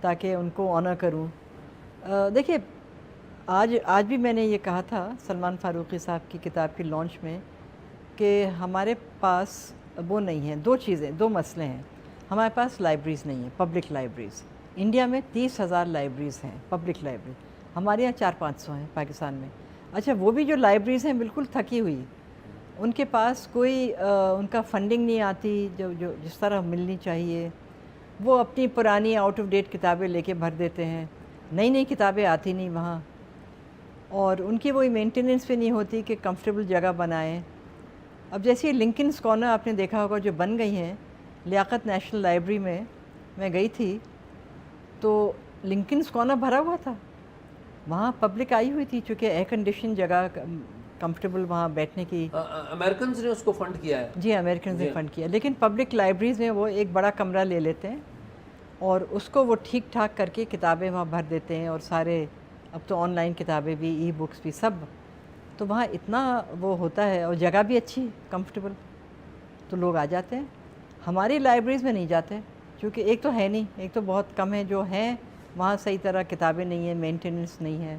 تاکہ ان کو آنر کروں. دیکھیے آج بھی میں نے یہ کہا تھا سلمان فاروقی صاحب کی کتاب کی لانچ میں کہ ہمارے پاس وہ نہیں ہیں. دو مسئلے ہیں. ہمارے پاس لائبریریز نہیں ہیں, پبلک لائبریریز. انڈیا میں 30,000 لائبریریز ہیں پبلک لائبریری, ہمارے یہاں 400-500 ہیں پاکستان میں. اچھا, وہ بھی جو لائبریریز ہیں بالکل تھکی ہوئی, ان کے پاس کوئی ان کا فنڈنگ نہیں آتی جو جس طرح ملنی چاہیے. وہ اپنی پرانی آؤٹ آف ڈیٹ کتابیں لے کے بھر دیتے ہیں, نئی کتابیں آتی نہیں وہاں, اور ان کی وہی مینٹیننس بھی نہیں ہوتی کہ کمفرٹیبل جگہ بنائیں. اب جیسے لنکنز کارنر آپ نے دیکھا ہوگا جو بن گئی ہیں لیاقت نیشنل لائبریری میں گئی تھی تو لنکنز کارنر بھرا ہوا تھا. وہاں پبلک آئی ہوئی تھی چونکہ ایئر کنڈیشن جگہ کمفرٹیبل وہاں بیٹھنے کی. امریکنز نے اس کو فنڈ کیا ہے. جی, امریکنز نے فنڈ کیا, لیکن پبلک لائبریریز میں وہ ایک بڑا کمرہ لے لیتے ہیں اور اس کو وہ ٹھیک ٹھاک کر کے کتابیں وہاں بھر دیتے ہیں. اور سارے اب تو آن لائن کتابیں بھی, ای بکس بھی, سب. تو وہاں اتنا وہ ہوتا ہے اور جگہ بھی اچھی کمفرٹیبل, تو لوگ آ جاتے ہیں. ہماری لائبریریز میں نہیں جاتے کیونکہ ایک تو ہے نہیں, ایک تو بہت کم ہے جو ہیں, وہاں صحیح طرح کتابیں نہیں ہیں, مینٹیننس نہیں ہے.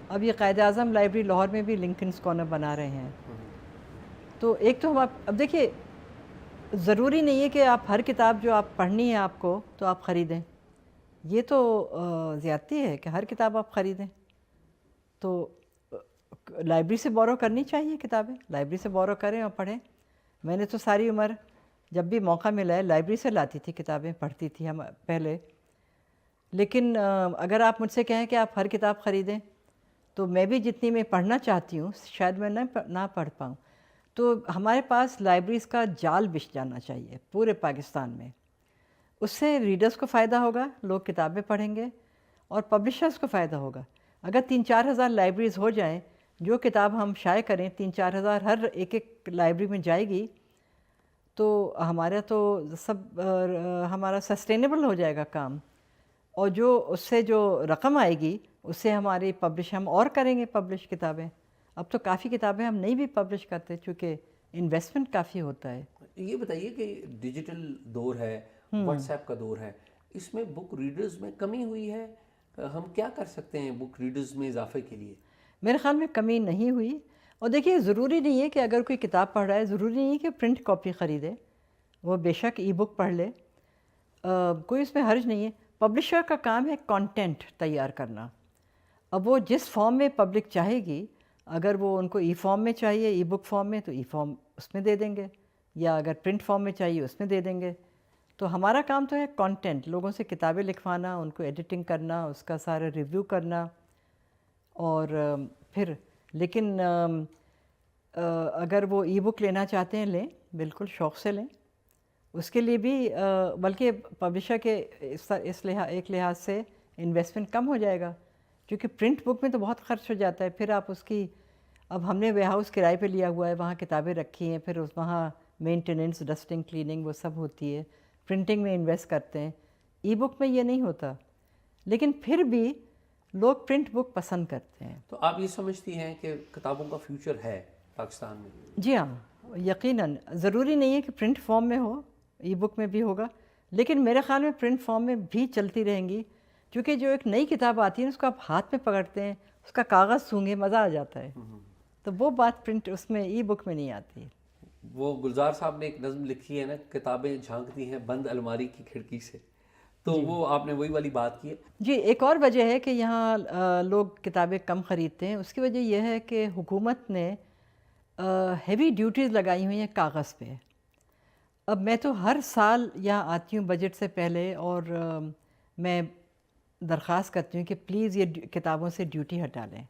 اب یہ قائد اعظم لائبریری لاہور میں بھی لنکنز کارنر بنا رہے ہیں. تو ایک تو ہم اب دیکھیے ضروری نہیں ہے کہ آپ ہر کتاب جو آپ پڑھنی ہے آپ کو تو آپ خریدیں. یہ تو زیادتی ہے کہ ہر کتاب آپ خریدیں. تو لائبریری سے بورو کرنی چاہیے کتابیں, لائبریری سے بورو کریں اور پڑھیں. میں نے تو ساری عمر جب بھی موقع ملا ہے لائبریری سے لاتی تھی کتابیں, پڑھتی تھی ہم پہلے. لیکن اگر آپ مجھ سے کہیں کہ آپ ہر کتاب خریدیں تو میں بھی جتنی میں پڑھنا چاہتی ہوں شاید میں نہ پڑھ پاؤں. تو ہمارے پاس لائبریریز کا جال بچھ جانا چاہیے پورے پاکستان میں. اس سے ریڈرز کو فائدہ ہوگا, لوگ کتابیں پڑھیں گے, اور پبلشرز کو فائدہ ہوگا. اگر 3-4 ہزار لائبریریز ہو جائیں, جو کتاب ہم شائع کریں 3-4 ہزار ہر ایک لائبریری میں جائے گی, تو ہمارا سسٹینیبل ہو جائے گا کام. اور اس سے جو رقم آئے گی اس سے ہماری ہم اور کریں گے پبلش کتابیں. اب تو کافی کتابیں ہم نہیں بھی پبلش کرتے چونکہ انویسٹمنٹ کافی ہوتا ہے. یہ بتائیے کہ ڈیجیٹل دور ہے, واٹس ایپ کا دور ہے, اس میں بک ریڈرز میں کمی ہوئی ہے. ہم کیا کر سکتے ہیں بک ریڈرز میں اضافے کے لیے؟ میرے خیال میں کمی نہیں ہوئی. اور دیکھیے ضروری نہیں ہے کہ اگر کوئی کتاب پڑھ رہا ہے ضروری نہیں ہے کہ پرنٹ کاپی خریدے, وہ بے شک ای بک پڑھ لے, کوئی اس میں حرج نہیں ہے. پبلشر کا کام ہے کانٹینٹ تیار کرنا. اب وہ جس فارم میں پبلک چاہے گی, اگر وہ ان کو ای فارم میں چاہیے, ای بک فارم میں, تو ای فارم اس میں دے دیں گے, یا اگر پرنٹ فارم میں چاہیے اس میں دے دیں گے. تو ہمارا کام تو ہے کانٹینٹ, لوگوں سے کتابیں لکھوانا, ان کو ایڈیٹنگ کرنا, اس کا سارا ریویو کرنا. اور پھر لیکن اگر وہ ای بک لینا چاہتے ہیں لیں, بالکل شوق سے لیں. اس کے لیے بھی بلکہ پبلشر کے ایک لحاظ سے انویسٹمنٹ کم ہو جائے گا, کیونکہ پرنٹ بک میں تو بہت خرچ ہو جاتا ہے. پھر آپ اس کی, اب ہم نے ویئر ہاؤس کرائے پہ لیا ہوا ہے, وہاں کتابیں رکھی ہیں, پھر وہاں مینٹیننس, ڈسٹنگ, کلیننگ وہ سب ہوتی ہے. پرنٹنگ میں انویسٹ کرتے ہیں. ای بک میں یہ نہیں ہوتا, لیکن پھر بھی لوگ پرنٹ بک پسند کرتے ہیں. تو آپ یہ سمجھتی ہیں کہ کتابوں کا فیوچر ہے پاکستان میں؟ جی ہاں, یقیناً. ضروری نہیں ہے کہ پرنٹ فارم میں ہو, ای بک میں بھی ہوگا, لیکن میرے خیال میں پرنٹ فارم میں بھی چلتی رہیں گی. کیونکہ جو ایک نئی کتاب آتی ہے اس کو آپ ہاتھ میں پکڑتے ہیں, اس کا کاغذ سونگھے, مزہ آ جاتا ہے. تو وہ بات پرنٹ اس میں ای بک میں نہیں آتی. وہ گلزار صاحب نے ایک نظم لکھی ہے نا, کتابیں جھانکتی ہیں بند الماری کی کھڑکی سے, تو وہ آپ نے وہی والی بات کی ہے. جی, ایک اور وجہ ہے کہ یہاں لوگ کتابیں کم خریدتے ہیں. اس کی وجہ یہ ہے کہ حکومت نے ہیوی ڈیوٹیز لگائی ہوئی ہیں کاغذ پہ. اب میں تو ہر سال یہاں آتی ہوں بجٹ سے پہلے, اور میں درخواست کرتی ہوں کہ پلیز یہ کتابوں سے ڈیوٹی ہٹا لیں.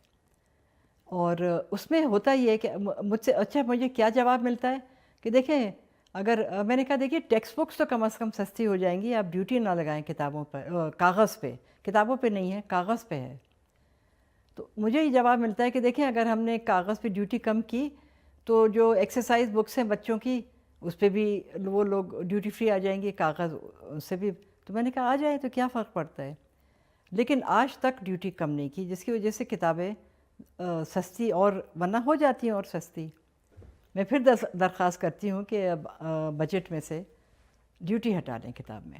اور اس میں ہوتا یہ ہے کہ مجھ سے مجھے کیا جواب ملتا ہے کہ دیکھیں, اگر میں نے کہا دیکھیے ٹیکسٹ بکس تو کم از کم سستی ہو جائیں گی, آپ ڈیوٹی نہ لگائیں کتابوں پر, کاغذ پہ. کتابوں پہ نہیں ہے, کاغذ پہ ہے. تو مجھے یہ جواب ملتا ہے کہ دیکھیں اگر ہم نے کاغذ پہ ڈیوٹی کم کی تو جو ایکسرسائز بکس ہیں بچوں کی, اس پہ بھی وہ لوگ ڈیوٹی فری آ جائیں گے, کاغذ اس سے بھی. تو میں نے کہا آ جائے تو کیا فرق پڑتا ہے. لیکن آج تک ڈیوٹی کم نہیں کی, جس کی وجہ سے کتابیں سستی اور ورنہ ہو جاتی ہیں اور سستی. میں پھر درخواست کرتی ہوں کہ اب بجٹ میں سے ڈیوٹی ہٹا دیں کتاب میں.